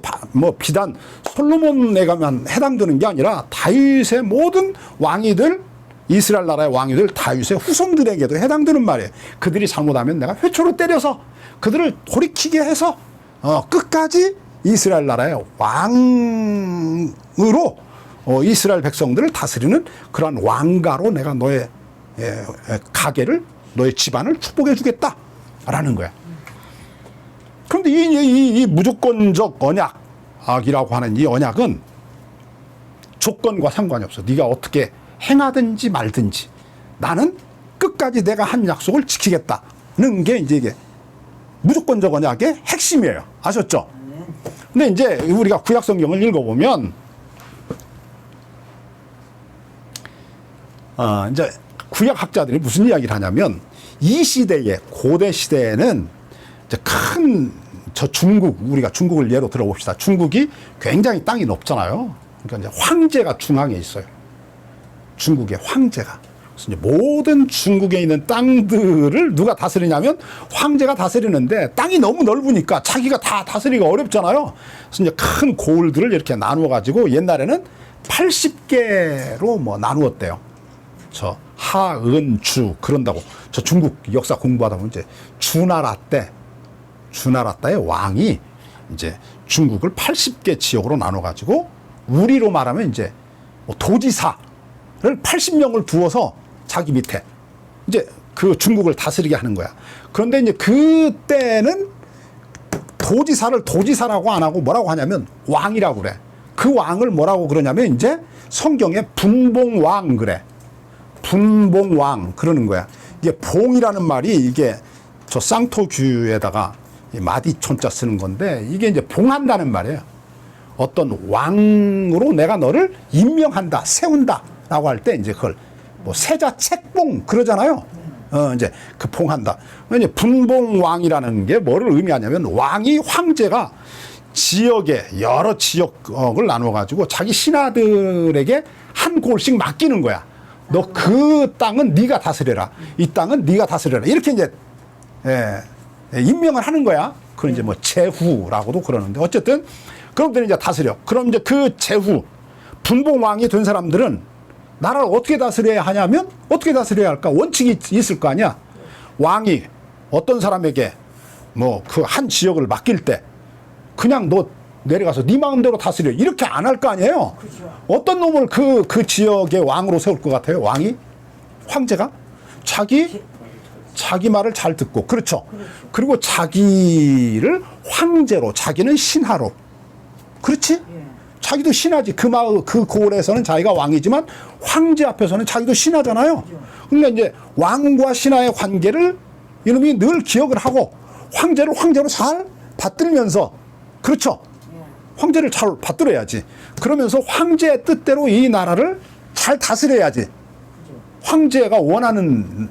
비단 솔로몬에게만 해당되는 게 아니라 다윗의 모든 왕이들, 이스라엘 나라의 왕이들, 다윗의 후손들에게도 해당되는 말이에요. 그들이 잘못하면 내가 회초로 때려서 그들을 돌이키게 해서 끝까지 이스라엘 나라의 왕으로 이스라엘 백성들을 다스리는 그러한 왕가로 내가 너의 가게를, 너의 집안을 축복해 주겠다라는 거야. 그런데 이 무조건적 언약이라고 하는 이 언약은 조건과 상관이 없어. 네가 어떻게 행하든지 말든지 나는 끝까지 내가 한 약속을 지키겠다는 게 이제 무조건적 언약의 핵심이에요. 아셨죠? 근데 이제 우리가 구약 성경을 읽어보면 이제 구약 학자들이 무슨 이야기를 하냐면 이 시대에, 고대 시대에는 이제 저 중국, 우리가 중국을 예로 들어봅시다. 중국이 굉장히 땅이 높잖아요. 그러니까 이제 황제가 중앙에 있어요. 중국의 황제가. 그래서 이제 모든 중국에 있는 땅들을 누가 다스리냐면 황제가 다스리는데 땅이 너무 넓으니까 자기가 다 다스리기가 어렵잖아요. 그래서 이제 큰 고을들을 이렇게 나누어 가지고 옛날에는 80개로 나누었대요. 저 하, 은, 주 그런다고. 저 중국 역사 공부하다 보면 이제 주나라 때의 왕이 이제 중국을 80개 지역으로 나눠 가지고 우리로 말하면 이제 도지사를 80명을 두어서 자기 밑에 이제 그 중국을 다스리게 하는 거야. 그런데 이제 그때는 도지사를 도지사라고 안 하고 뭐라고 하냐면 왕이라고 그래. 그 왕을 뭐라고 그러냐면 이제 성경에 분봉왕 그래. 분봉왕 그러는 거야. 이게 봉이라는 말이 이게 저 쌍토규에다가 이 마디촌자 쓰는 건데 이게 이제 봉한다는 말이에요. 어떤 왕으로 내가 너를 임명한다, 세운다라고 할 때 이제 그걸 뭐 세자 책봉 그러잖아요. 이제 그 봉한다. 이제 분봉왕이라는 게 뭐를 의미하냐면 왕이 황제가 지역에 여러 지역을 나눠 가지고 자기 신하들에게 한 골씩 맡기는 거야. 너 그 땅은 네가 다스려라. 이 땅은 네가 다스려라. 이렇게 이제 임명을 하는 거야. 그건 이제 뭐 제후라고도 그러는데 어쨌든 그럼들 이제 다스려. 그럼 이제 그 제후 분봉왕이 된 사람들은 나라를 어떻게 다스려야 하냐면 어떻게 다스려야 할까? 원칙이 있을 거 아니야. 왕이 어떤 사람에게 뭐 그 한 지역을 맡길 때 그냥 너 내려가서 네 마음대로 다스려 이렇게 안 할 거 아니에요. 그렇죠. 어떤 놈을 그 지역의 왕으로 세울 것 같아요? 왕이? 황제가? 자기 말을 잘 듣고 그렇죠. 그리고 자기를 황제로 자기는 신하로 그렇지? 자기도 신하지. 그 마을, 그 고을에서는 자기가 왕이지만 황제 앞에서는 자기도 신하잖아요. 그러니까 이제 왕과 신하의 관계를 이놈이 늘 기억을 하고 황제를 황제로 잘 받들면서 그렇죠. 황제를 잘 받들어야지. 그러면서 황제의 뜻대로 이 나라를 잘 다스려야지. 황제가 원하는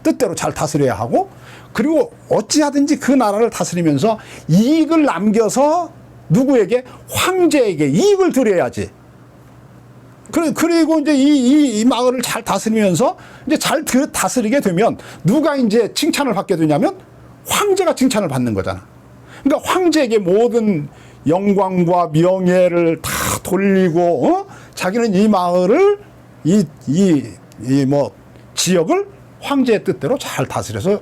뜻대로 잘 다스려야 하고 그리고 어찌하든지 그 나라를 다스리면서 이익을 남겨서 누구에게? 황제에게 이익을 드려야지. 그리고 이제 이 마을을 잘 다스리면서 이제 잘 다스리게 되면 누가 이제 칭찬을 받게 되냐면 황제가 칭찬을 받는 거잖아. 그러니까 황제에게 모든 영광과 명예를 다 돌리고, 자기는 이 마을을, 뭐, 지역을 황제의 뜻대로 잘 다스려서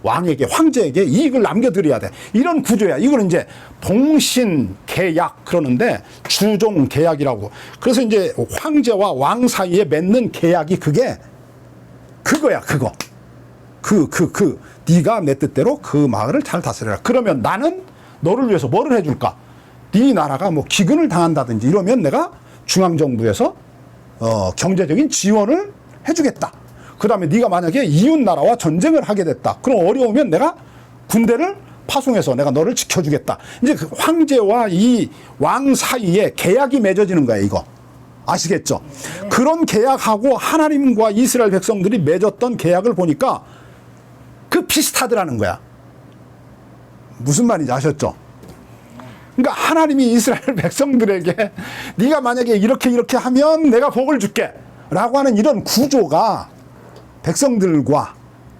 황제에게 이익을 남겨드려야 돼. 이런 구조야. 이거는 이제 봉신 계약 그러는데 주종 계약이라고. 그래서 이제 황제와 왕 사이에 맺는 계약이 그거야, 그거. 네가 내 뜻대로 그 마을을 잘 다스려라. 그러면 나는 너를 위해서 뭐를 해줄까? 네 나라가 뭐 기근을 당한다든지 이러면 내가 중앙정부에서 경제적인 지원을 해주겠다. 그 다음에 네가 만약에 이웃 나라와 전쟁을 하게 됐다. 그럼 어려우면 내가 군대를 파송해서 내가 너를 지켜주겠다. 이제 그 황제와 이 왕 사이에 계약이 맺어지는 거야, 이거. 아시겠죠? 네. 그런 계약하고 하나님과 이스라엘 백성들이 맺었던 계약을 보니까 그 비슷하더라는 거야. 무슨 말인지 아셨죠? 그러니까 하나님이 이스라엘 백성들에게 네가 만약에 이렇게 하면 내가 복을 줄게 라고 하는 이런 구조가 백성들과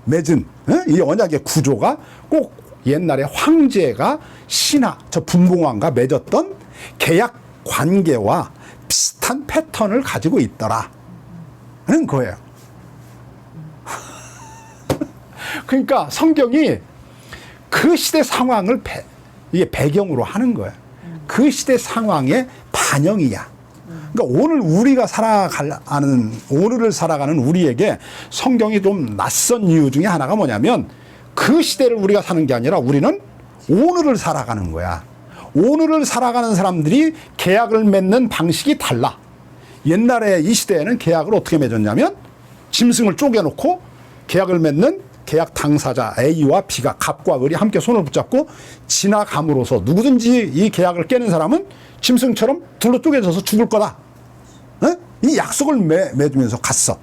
맺은 이 언약의 구조가 꼭 옛날에 황제가 신하, 저 분봉왕과 맺었던 계약 관계와 비슷한 패턴을 가지고 있더라 하는 거예요. 그러니까 성경이 그 시대 상황을 이게 배경으로 하는 거예요. 그 시대 상황의 반영이야. 그러니까 오늘 우리가 오늘을 살아가는 우리에게 성경이 좀 낯선 이유 중에 하나가 뭐냐면 그 시대를 우리가 사는 게 아니라 우리는 오늘을 살아가는 거야. 오늘을 살아가는 사람들이 계약을 맺는 방식이 달라. 옛날에 이 시대에는 계약을 어떻게 맺었냐면 짐승을 쪼개놓고 계약을 맺는 계약 당사자 A와 B가 갑과 을이 함께 손을 붙잡고 지나감으로써 누구든지 이 계약을 깨는 사람은 짐승처럼 둘로 쪼개져서 죽을 거다. 이 약속을 맺으면서 갔어.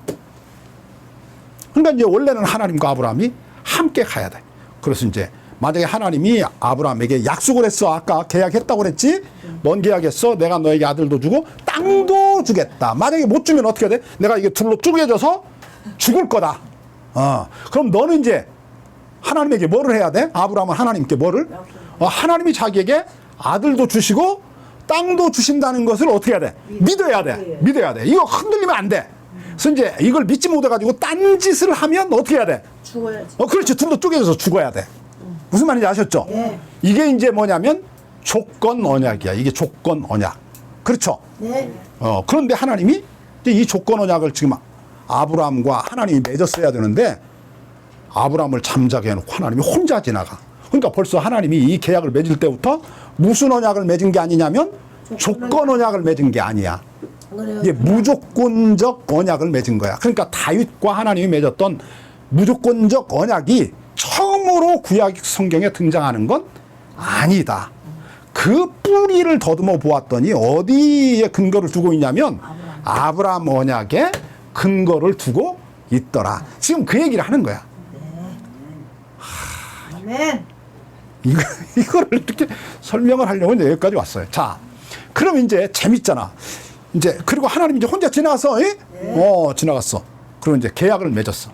그러니까 이제 원래는 하나님과 아브라함이 함께 가야 돼. 그래서 이제 만약에 하나님이 아브라함에게 약속을 했어. 아까 계약했다고 그랬지? 뭔 계약했어? 내가 너에게 아들도 주고 땅도 주겠다. 만약에 못 주면 어떻게 돼? 내가 이게 둘로 쪼개져서 죽을 거다. 그럼 너는 이제 하나님에게 뭐를 해야 돼? 아브라함은 하나님께 뭐를? 하나님이 자기에게 아들도 주시고 땅도 주신다는 것을 어떻게 해야 돼? 믿어야 돼. 믿어야 돼. 이거 흔들리면 안 돼. 그래서 이제 이걸 믿지 못해가지고 딴짓을 하면 어떻게 해야 돼? 죽어야지. 그렇지. 둘로 쪼개져서 죽어야 돼. 무슨 말인지 아셨죠? 네. 이게 이제 뭐냐면 조건 언약이야. 이게 조건 언약. 그렇죠? 네. 그런데 하나님이 이제 이 조건 언약을 지금 아브라함과 하나님이 맺었어야 되는데 아브라함을 잠자게 해놓고 하나님이 혼자 지나가. 그러니까 벌써 하나님이 이 계약을 맺을 때부터 무슨 언약을 맺은 게 아니냐면 조건 언약을 맺은 게 아니야. 그래요. 이게 무조건적 언약을 맺은 거야. 그러니까 다윗과 하나님이 맺었던 무조건적 언약이 처음으로 구약 성경에 등장하는 건 아니다. 그 뿌리를 더듬어 보았더니 어디에 근거를 두고 있냐면 아브라함 언약에 근거를 두고 있더라. 지금 그 얘기를 하는 거야. 아멘. 이거를 이렇게 설명을 하려고 이제 여기까지 왔어요. 자, 그럼 이제 재밌잖아. 이제 그리고 하나님 이제 혼자 지나가서, 지나갔어. 그리고 이제 계약을 맺었어.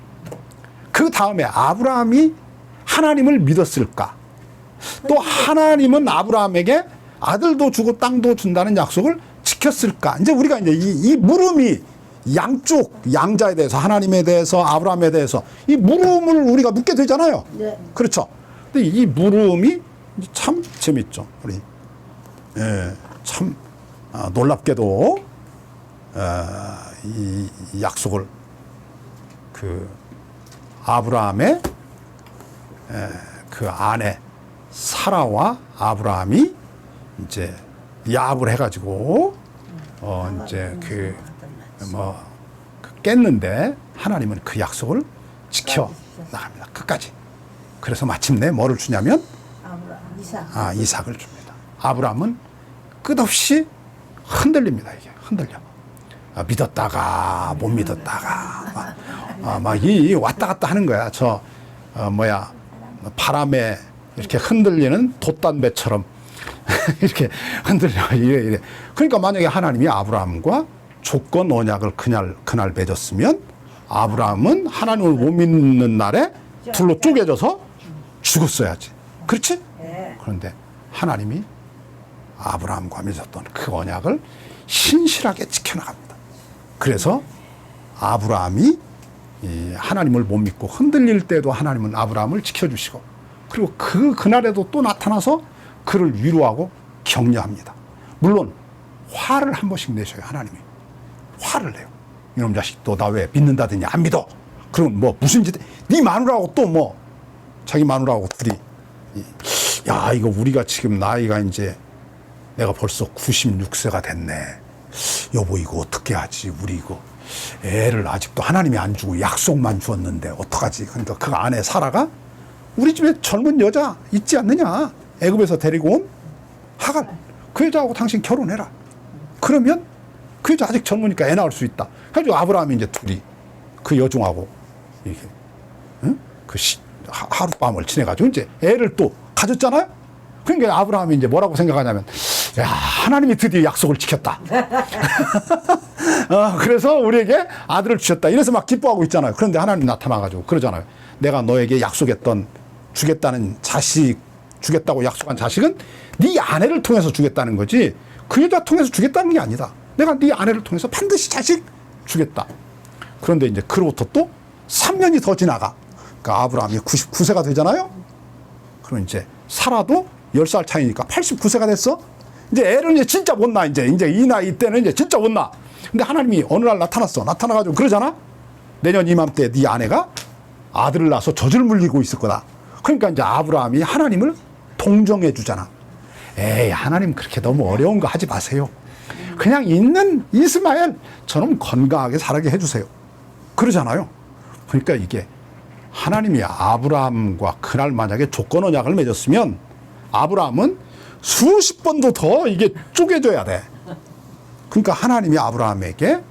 그 다음에 아브라함이 하나님을 믿었을까? 또 하나님은 아브라함에게 아들도 주고 땅도 준다는 약속을 지켰을까? 이제 우리가 이제 이 물음이 양쪽 양자에 대해서 하나님에 대해서 아브라함에 대해서 이 물음을 우리가 묻게 되잖아요. 네. 그렇죠. 근데 이 물음이 참 재밌죠. 우리 참 놀랍게도 이 약속을 그 아브라함의 그 아내 사라와 아브라함이 이제 야합을 해가지고 이제 그 깼는데 하나님은 그 약속을 지켜 나갑니다. 끝까지. 그래서 마침내 뭐를 주냐면 이삭을 줍니다. 아브라함은 끝없이 흔들립니다. 이게 흔들려. 믿었다가 못 믿었다가 막 이 왔다 갔다 하는 거야. 바람에 이렇게 흔들리는 돛담배처럼 이렇게 흔들려. 이래. 그러니까 만약에 하나님이 아브라함과 조건 언약을 그날 맺었으면 아브라함은 하나님을 못 믿는 날에 둘로 쪼개져서 죽었어야지. 그렇지? 그런데 하나님이 아브라함과 맺었던 그 언약을 신실하게 지켜나갑니다. 그래서 아브라함이 하나님을 못 믿고 흔들릴 때도 하나님은 아브라함을 지켜주시고 그리고 그날에도 또 나타나서 그를 위로하고 격려합니다. 물론 화를 한 번씩 내셔요. 하나님이 화를 내요. 이놈 자식 너 나 왜 믿는다더니 안 믿어. 그럼 뭐 무슨 짓 네 마누라하고 또 자기 마누라하고 둘이 야 이거 우리가 지금 나이가 이제 내가 벌써 96세가 됐네. 여보 이거 어떻게 하지? 우리 이거 애를 아직도 하나님이 안 주고 약속만 주었는데 어떡하지? 그러니까 그 아내 사라가 우리 집에 젊은 여자 있지 않느냐? 애굽에서 데리고 온 하갈. 그 여자하고 당신 결혼해라. 그러면 그 여자 아직 젊으니까 애 낳을 수 있다. 그래가지고 아브라함이 이제 둘이 그 여종하고 이렇게 하룻밤을 지내가지고 이제 애를 또 가졌잖아요. 그러니까 아브라함이 이제 뭐라고 생각하냐면 야 하나님이 드디어 약속을 지켰다. 그래서 우리에게 아들을 주셨다. 이래서 막 기뻐하고 있잖아요. 그런데 하나님 나타나가지고 그러잖아요. 내가 너에게 약속했던 주겠다는 자식 주겠다고 약속한 자식은 네 아내를 통해서 주겠다는 거지 그 여자 통해서 주겠다는 게 아니다. 내가 네 아내를 통해서 반드시 자식 주겠다. 그런데 이제 그로부터 또 3년이 더 지나가. 그러니까 아브라함이 99세가 되잖아요. 그럼 이제 사라도 10살 차이니까 89세가 됐어. 이제 애를 이제 진짜 못 낳아. 이제 이 나이 때는 이제 진짜 못 낳아. 근데 하나님이 어느 날 나타났어. 나타나가지고 그러잖아. 내년 이맘때 네 아내가 아들을 낳아서 젖을 물리고 있을 거다. 그러니까 이제 아브라함이 하나님을 동정해 주잖아. 에이 하나님 그렇게 너무 어려운 거 하지 마세요. 그냥 있는 이스마엘 저놈 건강하게 자라게 해주세요. 그러잖아요. 그러니까 이게 하나님이 아브라함과 그날 만약에 조건 언약을 맺었으면 아브라함은 수십 번도 더 이게 쪼개져야 돼. 그러니까 하나님이 아브라함에게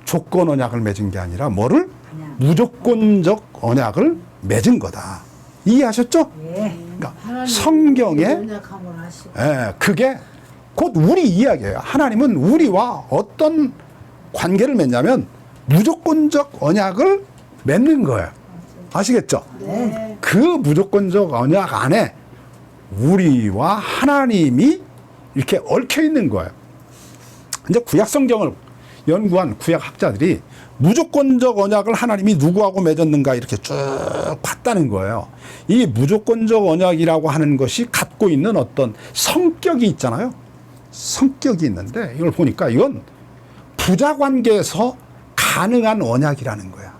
조건 언약을 맺은 게 아니라 뭐를? 무조건적 언약을 맺은 거다. 이해하셨죠? 그러니까 성경에 그게 곧 우리 이야기예요. 하나님은 우리와 어떤 관계를 맺냐면 무조건적 언약을 맺는 거예요. 아시겠죠? 네. 그 무조건적 언약 안에 우리와 하나님이 이렇게 얽혀 있는 거예요. 이제 구약 성경을 연구한 구약 학자들이 무조건적 언약을 하나님이 누구하고 맺었는가 이렇게 쭉 봤다는 거예요. 이 무조건적 언약이라고 하는 것이 갖고 있는 어떤 성격이 있잖아요. 성격이 있는데 이걸 보니까 이건 부자 관계에서 가능한 언약이라는 거야.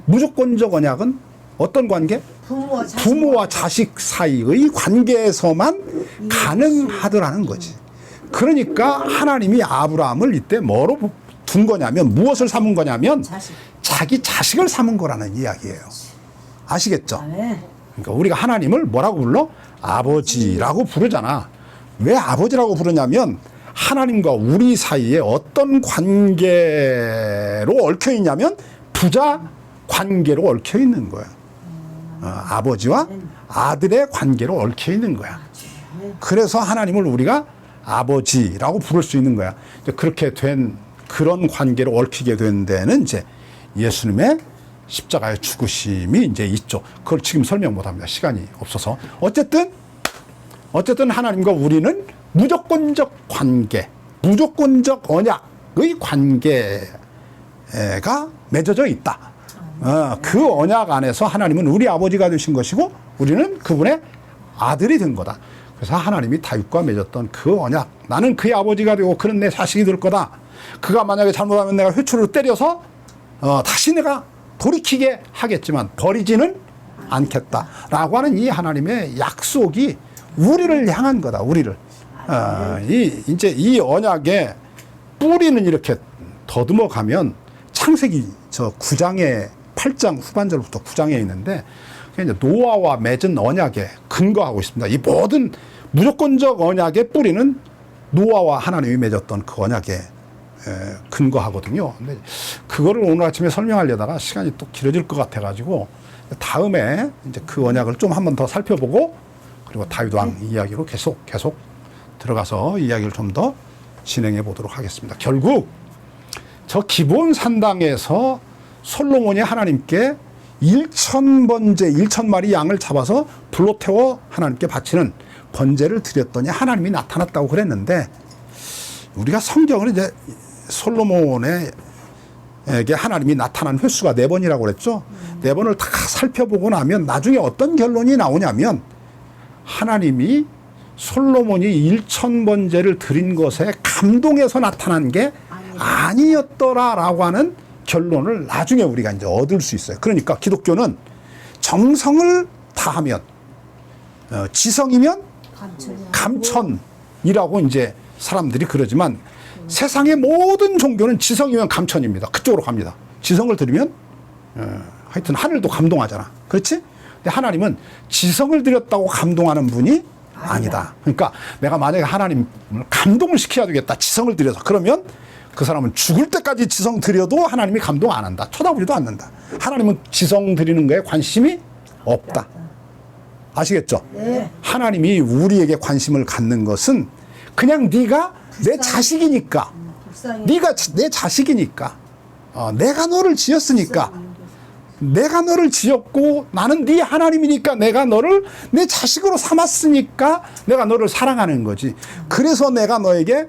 무조건적 언약은 어떤 관계? 부모와 자식 사이의 관계에서만 가능하더라는 거지. 그러니까 하나님이 아브라함을 이때 뭐로 둔 거냐면, 무엇을 삼은 거냐면 자기 자식을 삼은 거라는 이야기예요. 아시겠죠? 그러니까 우리가 하나님을 뭐라고 불러? 아버지라고 부르잖아. 왜 아버지라고 부르냐면 하나님과 우리 사이에 어떤 관계로 얽혀 있냐면 부자 관계로 얽혀 있는 거야. 아버지와 아들의 관계로 얽혀 있는 거야. 그래서 하나님을 우리가 아버지라고 부를 수 있는 거야. 이제 그렇게 된 그런 관계로 얽히게 된 데는 이제 예수님의 십자가의 죽으심이 이제 있죠. 그걸 지금 설명 못 합니다. 시간이 없어서. 어쨌든 하나님과 우리는 무조건적 관계, 무조건적 언약의 관계가 맺어져 있다. 그 언약 안에서 하나님은 우리 아버지가 되신 것이고 우리는 그분의 아들이 된 거다. 그래서 하나님이 다윗과 맺었던 그 언약, 나는 그의 아버지가 되고 그는 내 자식이 될 거다. 그가 만약에 잘못하면 내가 회초리로 때려서 다시 내가 돌이키게 하겠지만 버리지는 않겠다라고 하는 이 하나님의 약속이 우리를 향한 거다. 우리를. 이제 이 언약의 뿌리는 이렇게 더듬어 가면 창세기 저 9장의 8장 후반절부터 9장에 있는데 이제 노아와 맺은 언약에 근거하고 있습니다. 이 모든 무조건적 언약의 뿌리는 노아와 하나님이 맺었던 그 언약에 근거하거든요. 근데 그거를 오늘 아침에 설명하려다가 시간이 또 길어질 것 같아가지고 다음에 이제 그 언약을 좀 한번 더 살펴보고 그리고 다윗 왕 이야기로 계속 들어가서 이야기를 좀 더 진행해 보도록 하겠습니다. 결국 저 기브온 산당에서 솔로몬이 하나님께 1,000마리 양을 잡아서 불로 태워 하나님께 바치는 번제를 드렸더니 하나님이 나타났다고 그랬는데 우리가 성경을 이제 솔로몬에게 하나님이 나타난 횟수가 4번이라고 그랬죠. 4번을 다 살펴보고 나면 나중에 어떤 결론이 나오냐면 하나님이 솔로몬이 1,000번제를 드린 것에 감동해서 나타난 게 아니었더라라고 하는 결론을 나중에 우리가 이제 얻을 수 있어요. 그러니까 기독교는 정성을 다하면 지성이면 감천이라고 이제 사람들이 그러지만 세상의 모든 종교는 지성이면 감천입니다. 그쪽으로 갑니다. 지성을 들이면 하여튼 하늘도 감동하잖아. 그렇지? 근데 하나님은 지성을 드렸다고 감동하는 분이 아니다. 그러니까 내가 만약에 하나님을 감동을 시켜야 되겠다. 지성을 들여서. 그러면 그 사람은 죽을 때까지 지성 드려도 하나님이 감동 안 한다. 쳐다보지도 않는다. 하나님은 지성 드리는 거에 관심이 없다. 아시겠죠? 네. 하나님이 우리에게 관심을 갖는 것은 그냥 네가 내 자식이니까, 네가 내 자식이니까, 내가 너를 지었으니까, 내가 너를 지었고 나는 네 하나님이니까 내가 너를 내 자식으로 삼았으니까 내가 너를 사랑하는 거지. 그래서 내가 너에게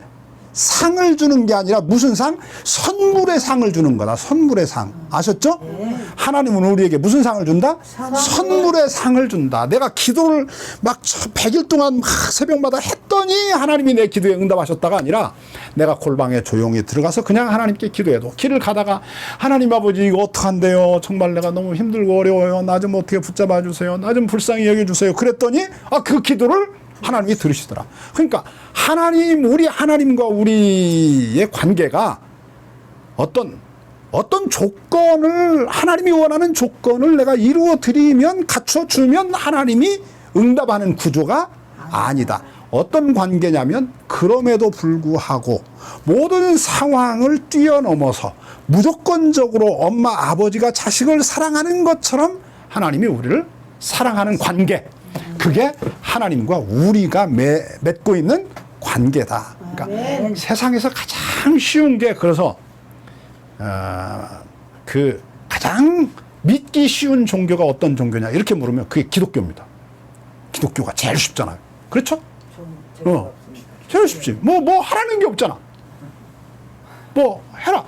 상을 주는 게 아니라 무슨 상? 선물의 상을 주는 거다. 선물의 상. 아셨죠? 네. 하나님은 우리에게 무슨 상을 준다? 선물의 상을 준다. 내가 기도를 막 100일 동안 막 새벽마다 했더니 하나님이 내 기도에 응답하셨다가 아니라 내가 골방에 조용히 들어가서 그냥 하나님께 기도해도 길을 가다가 하나님 아버지 이거 어떡한데요? 정말 내가 너무 힘들고 어려워요. 나 좀 어떻게 붙잡아 주세요. 나 좀 불쌍히 여겨주세요. 그랬더니 그 기도를 하나님이 들으시더라. 그러니까 우리 하나님과 우리의 관계가 어떤 조건을, 하나님이 원하는 조건을 내가 이루어 드리면, 갖춰 주면 하나님이 응답하는 구조가 아니다. 어떤 관계냐면 그럼에도 불구하고 모든 상황을 뛰어넘어서 무조건적으로 엄마 아버지가 자식을 사랑하는 것처럼 하나님이 우리를 사랑하는 관계, 그게 하나님과 우리가 맺고 있는 관계다. 그러니까 세상에서 가장 쉬운 게, 그래서 그 가장 믿기 쉬운 종교가 어떤 종교냐 이렇게 물으면 그게 기독교입니다. 기독교가 제일 쉽잖아요. 그렇죠? 제일 쉽지. 뭐 하라는 게 없잖아. 뭐 해라.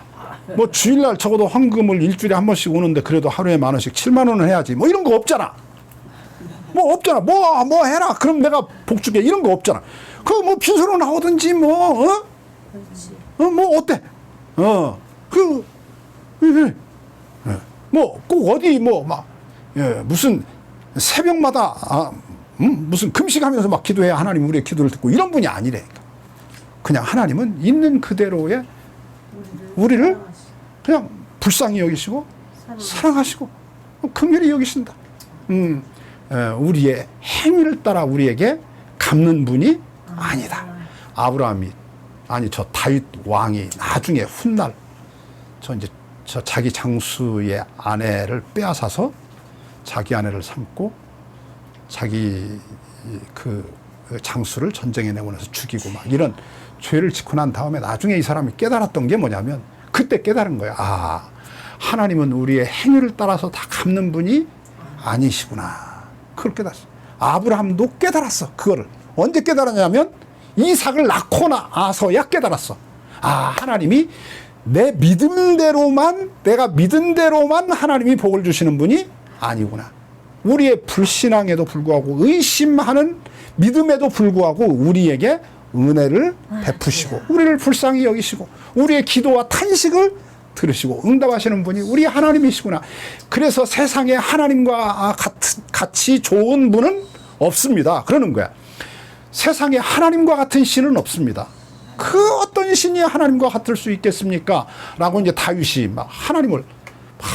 뭐 주일날 적어도 헌금을 일주일에 한 번씩 오는데 그래도 하루에 10,000원씩 7만 원은 해야지. 뭐 이런 거 없잖아. 뭐 없잖아. 뭐 해라. 그럼 내가 복 주게. 이런 거 없잖아. 그 뭐 빈소로 나오든지 뭐 어때? 뭐 꼭 어디 무슨 새벽마다 무슨 금식하면서 막 기도해야 하나님 우리의 기도를 듣고 이런 분이 아니래. 그냥 하나님은 있는 그대로의 우리를 그냥 불쌍히 여기시고 사랑하시고 긍휼히 여기신다. 우리의 행위를 따라 우리에게 갚는 분이 아니다. 아브라함이 아니 저 다윗 왕이 나중에 훗날 저 자기 장수의 아내를 빼앗아서 자기 아내를 삼고 자기 그 장수를 전쟁에 내보내서 죽이고 막 이런 죄를 짓고 난 다음에 나중에 이 사람이 깨달았던 게 뭐냐면 그때 깨달은 거야. 아, 하나님은 우리의 행위를 따라서 다 갚는 분이 아니시구나. 그걸 깨달았어. 아브라함도 깨달았어. 그거를. 언제 깨달았냐면 이삭을 낳고 나서야 깨달았어. 아, 하나님이 내가 믿은 대로만 하나님이 복을 주시는 분이 아니구나. 우리의 불신앙에도 불구하고 의심하는 믿음에도 불구하고 우리에게 은혜를 베푸시고 우리를 불쌍히 여기시고 우리의 기도와 탄식을 들으시고 응답하시는 분이 우리 하나님이시구나. 그래서 세상에 하나님과 같이 좋은 분은 없습니다. 그러는 거야. 세상에 하나님과 같은 신은 없습니다. 그 어떤 신이 하나님과 같을 수 있겠습니까? 라고 이제 다윗이 막 하나님을 막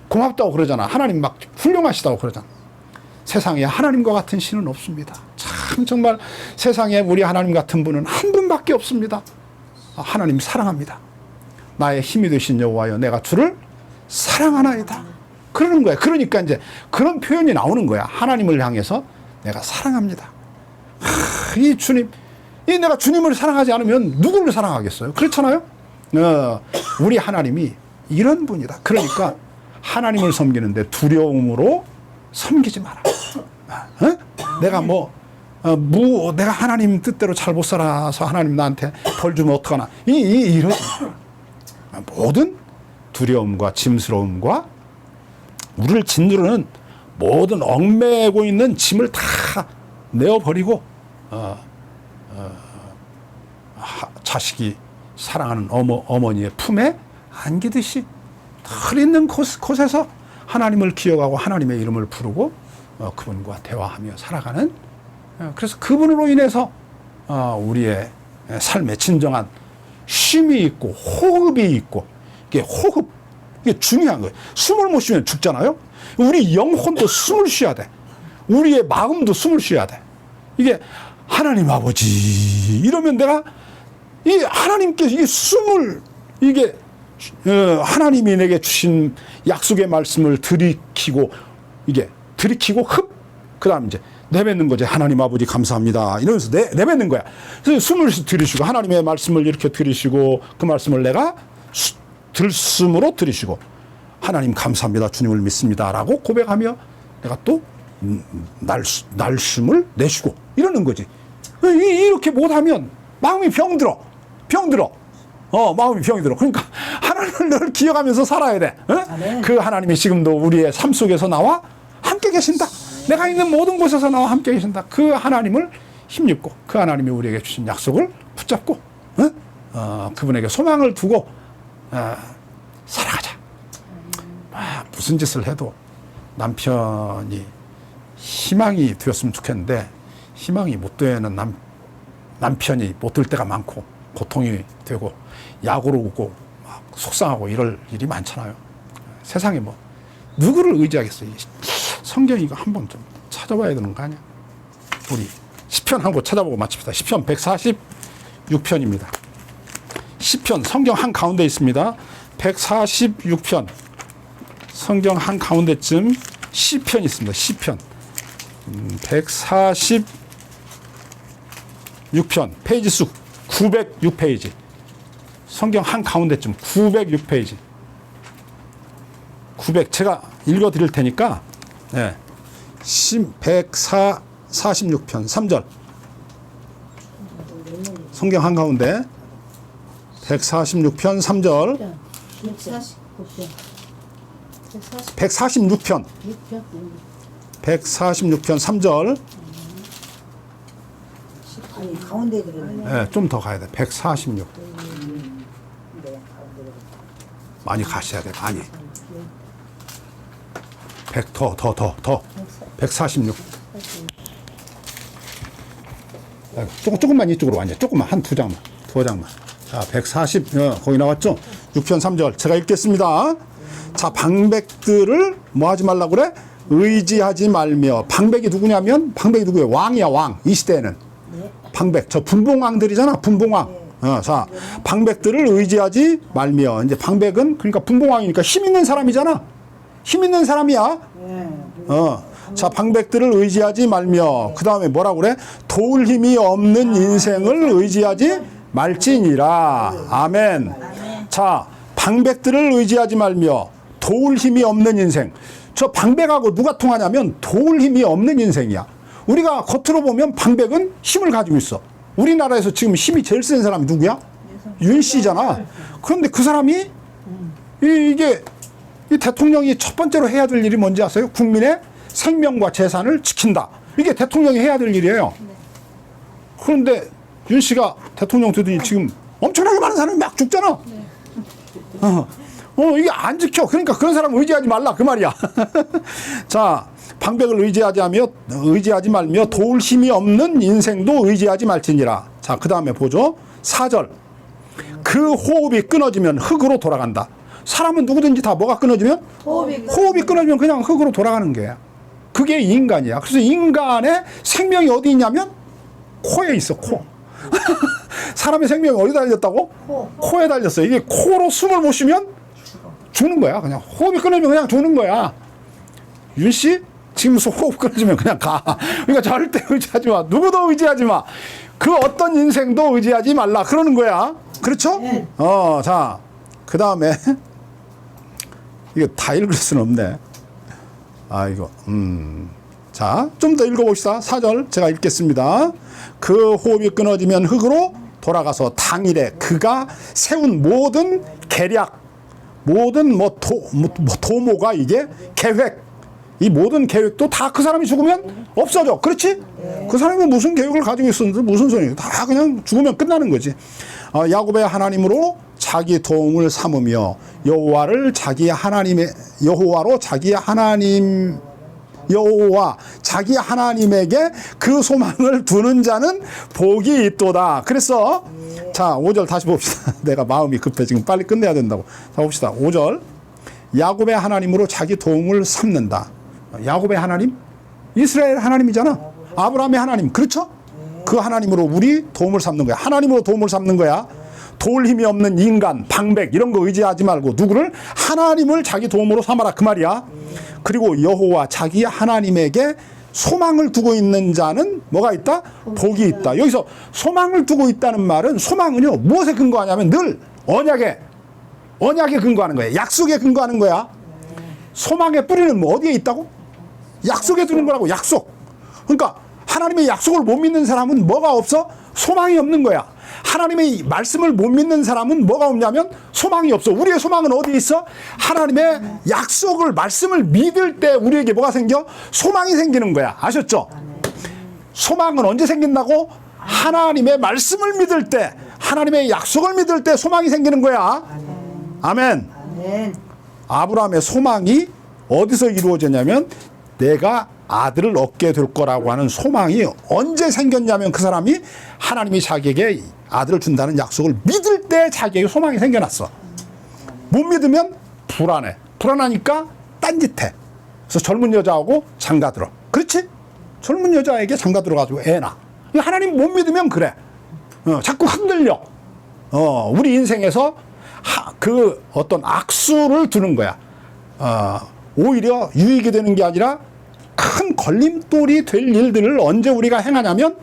고맙다고 그러잖아. 하나님 막 훌륭하시다고 그러잖아. 세상에 하나님과 같은 신은 없습니다. 참 정말 세상에 우리 하나님 같은 분은 한 분밖에 없습니다. 하나님 사랑합니다. 나의 힘이 되신 여호와여 내가 주를 사랑하나이다. 그러는 거야. 그러니까 이제 그런 표현이 나오는 거야. 하나님을 향해서 내가 사랑합니다. 이 주님, 내가 주님을 사랑하지 않으면 누구를 사랑하겠어요? 그렇잖아요? 우리 하나님이 이런 분이다. 그러니까 하나님을 섬기는데 두려움으로 섬기지 마라. 내가 내가 하나님 뜻대로 잘 못 살아서 하나님 나한테 벌 주면 어떡하나. 이런 모든 두려움과 짐스러움과 우리를 짓누르는 모든 얽매고 있는 짐을 다 내어버리고 자식이 사랑하는 어머니의 품에 안기듯이 털 있는 곳에서 하나님을 기억하고 하나님의 이름을 부르고 그분과 대화하며 살아가는 그래서 그분으로 인해서 우리의 삶에 진정한 쉼이 있고 호흡이 있고 이게 중요한 거예요. 숨을 못 쉬면 죽잖아요. 우리 영혼도 숨을 쉬어야 돼. 우리의 마음도 숨을 쉬어야 돼. 이게 하나님 아버지 이러면 내가 이 하나님께서 이 숨을 이게 하나님이 내게 주신 약속의 말씀을 들이키고 그다음 이제 내뱉는 거지. 하나님 아버지 감사합니다 이러면서 내뱉는 거야. 그래서 숨을 들이쉬고 하나님의 말씀을 이렇게 들이쉬고 그 말씀을 내가 들숨으로 들이쉬고 하나님 감사합니다 주님을 믿습니다라고 고백하며 내가 또 날숨을 내쉬고 이러는 거지. 이렇게 못하면 마음이 병들어. 마음이 병이 들어. 그러니까 하나님을 늘 기억하면서 살아야 돼. 그 하나님이 지금도 우리의 삶 속에서 나와 함께 계신다. 내가 있는 모든 곳에서 나와 함께 계신다. 그 하나님을 힘입고 그 하나님이 우리에게 주신 약속을 붙잡고 그분에게 소망을 두고 살아가자. 무슨 짓을 해도 남편이 희망이 되었으면 좋겠는데 희망이 못 되는 남편이 못 될 때가 많고 고통이 되고 약으로 웃고 막 속상하고 이럴 일이 많잖아요. 세상에 누구를 의지하겠어요. 성경 이거 한번 좀 찾아봐야 되는 거 아니야? 우리 시편 한 권 찾아보고 마칩시다. 시편 146편입니다. 시편 성경 한 가운데 있습니다. 146편 성경 한 가운데쯤 시편이 있습니다. 시편 146편 페이지 수 906페이지 성경 한 가운데쯤 906페이지 900 제가 읽어드릴 테니까 146편 3절 성경 한 가운데 146편 3절 146편 3절 가운데 그러네. 좀 더 가야 돼. 146 많이 가셔야 돼. 많이 100 더 146 조금만 이쪽으로 완전 조금만 한 두 장만 두 장만. 자, 140, 거기 나왔죠? 6편 3절. 제가 읽겠습니다. 자, 방백들을 뭐 하지 말라고 그래? 의지하지 말며. 방백이 누구냐면, 방백이 누구예요? 왕이야, 왕. 이 시대에는. 방백. 저 분봉왕들이잖아, 분봉왕. 자, 방백들을 의지하지 말며. 이제 방백은, 그러니까 분봉왕이니까 힘 있는 사람이잖아. 힘 있는 사람이야. 자, 방백들을 의지하지 말며. 그 다음에 뭐라고 그래? 도울 힘이 없는 인생을 의지하지 말지니라. 아멘. 자, 방백들을 의지하지 말며 도울 힘이 없는 인생. 저 방백하고 누가 통하냐면 도울 힘이 없는 인생이야. 우리가 겉으로 보면 방백은 힘을 가지고 있어. 우리나라에서 지금 힘이 제일 센 사람이 누구야? 윤 씨잖아. 그런데 그 사람이 이게 이 대통령이 첫 번째로 해야 될 일이 뭔지 아세요? 국민의 생명과 재산을 지킨다. 이게 대통령이 해야 될 일이에요. 그런데 윤 씨가 대통령 되더니 지금 엄청나게 많은 사람이 막 죽잖아. 이게 안 지켜. 그러니까 그런 사람 의지하지 말라 그 말이야. 자, 방백을 의지하지 말며 도울 힘이 없는 인생도 의지하지 말지니라. 자, 그 다음에 보죠. 4절. 그 호흡이 끊어지면 흙으로 돌아간다. 사람은 누구든지 다 뭐가 끊어지면? 호흡이 끊어지면 그냥 흙으로 돌아가는 거야. 그게 인간이야. 그래서 인간의 생명이 어디 있냐면 코에 있어, 코. 사람의 생명이 어디 달렸다고? 코에 달렸어. 이게 코로 숨을 못 쉬면 죽는 거야. 그냥 호흡이 끊어지면 그냥 죽는 거야. 윤 씨, 지금 호흡 끊어지면 그냥 가. 그러니까 절대 의지하지 마. 누구도 의지하지 마. 그 어떤 인생도 의지하지 말라. 그러는 거야. 그렇죠? 자, 그 다음에 이거 다 읽을 수는 없네. 자, 좀 더 읽어봅시다. 4절 제가 읽겠습니다. 그 호흡이 끊어지면 흙으로 돌아가서 당일에 그가 세운 모든 계략, 모든 도모가 이게 계획, 이 모든 계획도 다 그 사람이 죽으면 없어져. 그렇지? 그 사람이 무슨 계획을 가지고 있었는데 무슨 소리야. 다 그냥 죽으면 끝나는 거지. 야곱의 하나님으로 자기 도움을 삼으며 여호와로 자기 하나님에게 그 소망을 두는 자는 복이 있도다. 그래서 자, 5절 다시 봅시다. 내가 마음이 급해 지금 빨리 끝내야 된다고. 자, 봅시다. 5절. 야곱의 하나님으로 자기 도움을 삼는다. 야곱의 하나님? 이스라엘 하나님이잖아. 아브라함의 하나님. 그렇죠? 그 하나님으로 우리 도움을 삼는 거야. 하나님으로 도움을 삼는 거야. 도울 힘이 없는 인간, 방백 이런 거 의지하지 말고 누구를? 하나님을 자기 도움으로 삼아라 그 말이야. 그리고 여호와 자기 하나님에게 소망을 두고 있는 자는 뭐가 있다? 복이 있다. 여기서 소망을 두고 있다는 말은, 소망은요 무엇에 근거하냐면 늘 언약에 근거하는 거야. 약속에 근거하는 거야. 소망의 뿌리는 뭐 어디에 있다고? 약속에 두는 거라고. 약속. 그러니까 하나님의 약속을 못 믿는 사람은 뭐가 없어? 소망이 없는 거야. 하나님의 말씀을 못 믿는 사람은 뭐가 없냐면 소망이 없어. 우리의 소망은 어디 있어? 하나님의 약속을, 말씀을 믿을 때 우리에게 뭐가 생겨? 소망이 생기는 거야. 아셨죠? 소망은 언제 생긴다고? 하나님의 말씀을 믿을 때, 하나님의 약속을 믿을 때 소망이 생기는 거야. 아멘. 아브라함의 소망이 어디서 이루어졌냐면 내가 아들을 얻게 될 거라고 하는 소망이 언제 생겼냐면 그 사람이 하나님이 자기에게 아들을 준다는 약속을 믿을 때 자기에게 소망이 생겨났어. 못 믿으면 불안해. 불안하니까 딴짓해. 그래서 젊은 여자하고 장가들어. 그렇지? 젊은 여자에게 장가들어가지고 애 낳아. 하나님 못 믿으면 그래. 자꾸 흔들려. 우리 인생에서 그 어떤 악수를 두는 거야. 오히려 유익이 되는 게 아니라 큰 걸림돌이 될 일들을 언제 우리가 행하냐면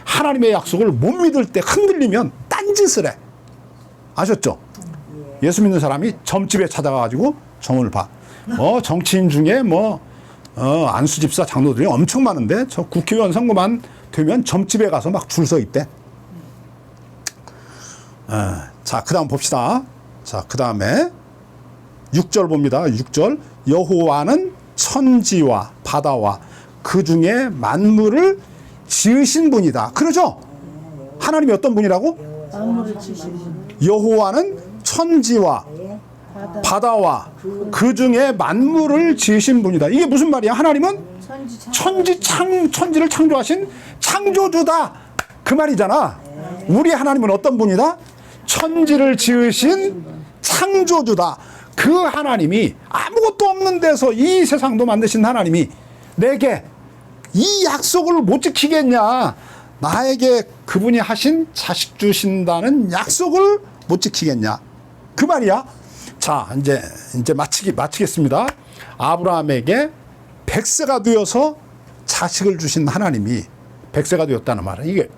하나님의 약속을 못 믿을 때 흔들리면 딴짓을 해. 아셨죠? 예수 믿는 사람이 점집에 찾아가가지고 점을 봐. 정치인 중에 안수 집사 장로들이 엄청 많은데 저 국회의원 선거만 되면 점집에 가서 막 줄 서 있대. 자, 그 다음 봅시다. 자, 그 다음에 6절 봅니다. 6절. 여호와는 천지와 바다와 그 중에 만물을 지으신 분이다. 그러죠? 하나님이 어떤 분이라고? 만물을 지으신 분. 여호와는 천지와 바다와 그 중에 만물을 지으신 분이다. 이게 무슨 말이야? 하나님은 천지를 창조하신 창조주다. 그 말이잖아. 우리 하나님은 어떤 분이다? 천지를 지으신 창조주다. 그 하나님이 아무것도 없는 데서 이 세상도 만드신 하나님이 내게 이 약속을 못 지키겠냐? 나에게 그분이 하신 자식 주신다는 약속을 못 지키겠냐? 그 말이야. 자, 이제 마치겠습니다. 아브라함에게 100세가 되어서 자식을 주신 하나님이 100세가 되었다는 말은 이게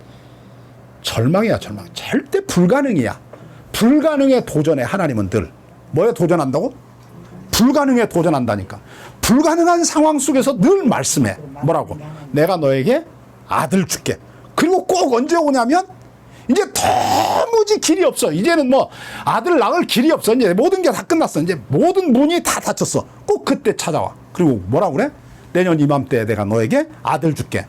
절망이야, 절망. 절대 불가능이야. 불가능에 도전해. 하나님은 늘 뭐에 도전한다고? 불가능에 도전한다니까. 불가능한 상황 속에서 늘 말씀해. 뭐라고? 내가 너에게 아들 줄게. 그리고 꼭 언제 오냐면 이제 도무지 길이 없어. 이제는 뭐 아들 낳을 길이 없어. 이제 모든 게 다 끝났어. 이제 모든 문이 다 닫혔어. 꼭 그때 찾아와. 그리고 뭐라고 그래? 내년 이맘때에 내가 너에게 아들 줄게.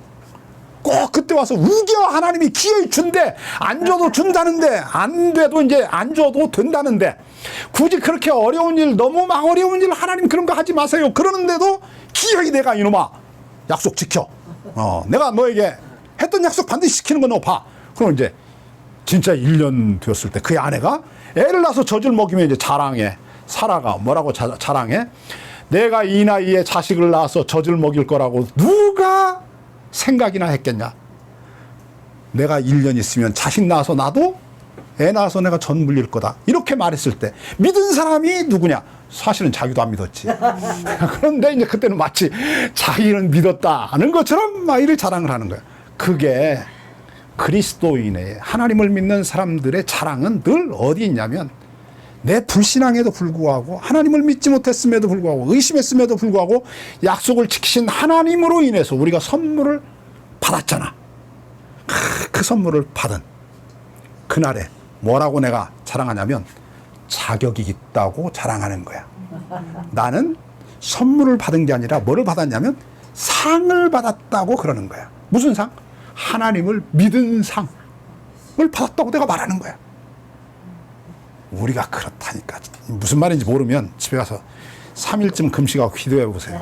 꼭 그때 와서 우겨. 하나님이 기회를 준대. 안 줘도 준다는데, 안 돼도 이제 안 줘도 된다는데, 굳이 그렇게 어려운 일, 너무 막 어려운 일, 하나님 그런 거 하지 마세요. 그러는데도 기어이 내가 이놈아 약속 지켜. 내가 너에게 했던 약속 반드시 지키는 거 너 봐. 그럼 이제 진짜 1년 되었을 때 그의 아내가 애를 낳아서 젖을 먹이면 이제 자랑해. 사라가 뭐라고 자랑해? 내가 이 나이에 자식을 낳아서 젖을 먹일 거라고 누가 생각이나 했겠냐? 내가 1년 있으면 자식 낳아서 나도 애 낳아서 내가 젖 물릴 거다. 이렇게 말했을 때 믿은 사람이 누구냐? 사실은 자기도 안 믿었지. 그런데 이제 그때는 마치 자기는 믿었다는 것처럼 막 이렇게 자랑을 하는 거야. 그게 그리스도인의 하나님을 믿는 사람들의 자랑은 늘 어디 있냐면 내 불신앙에도 불구하고 하나님을 믿지 못했음에도 불구하고 의심했음에도 불구하고 약속을 지키신 하나님으로 인해서 우리가 선물을 받았잖아. 그 선물을 받은 그날에 뭐라고 내가 자랑하냐면 자격이 있다고 자랑하는 거야. 나는 선물을 받은 게 아니라 뭐를 받았냐면 상을 받았다고 그러는 거야. 무슨 상? 하나님을 믿은 상을 받았다고 내가 말하는 거야. 우리가 그렇다니까. 무슨 말인지 모르면 집에 가서 3일쯤 금식하고 기도해 보세요.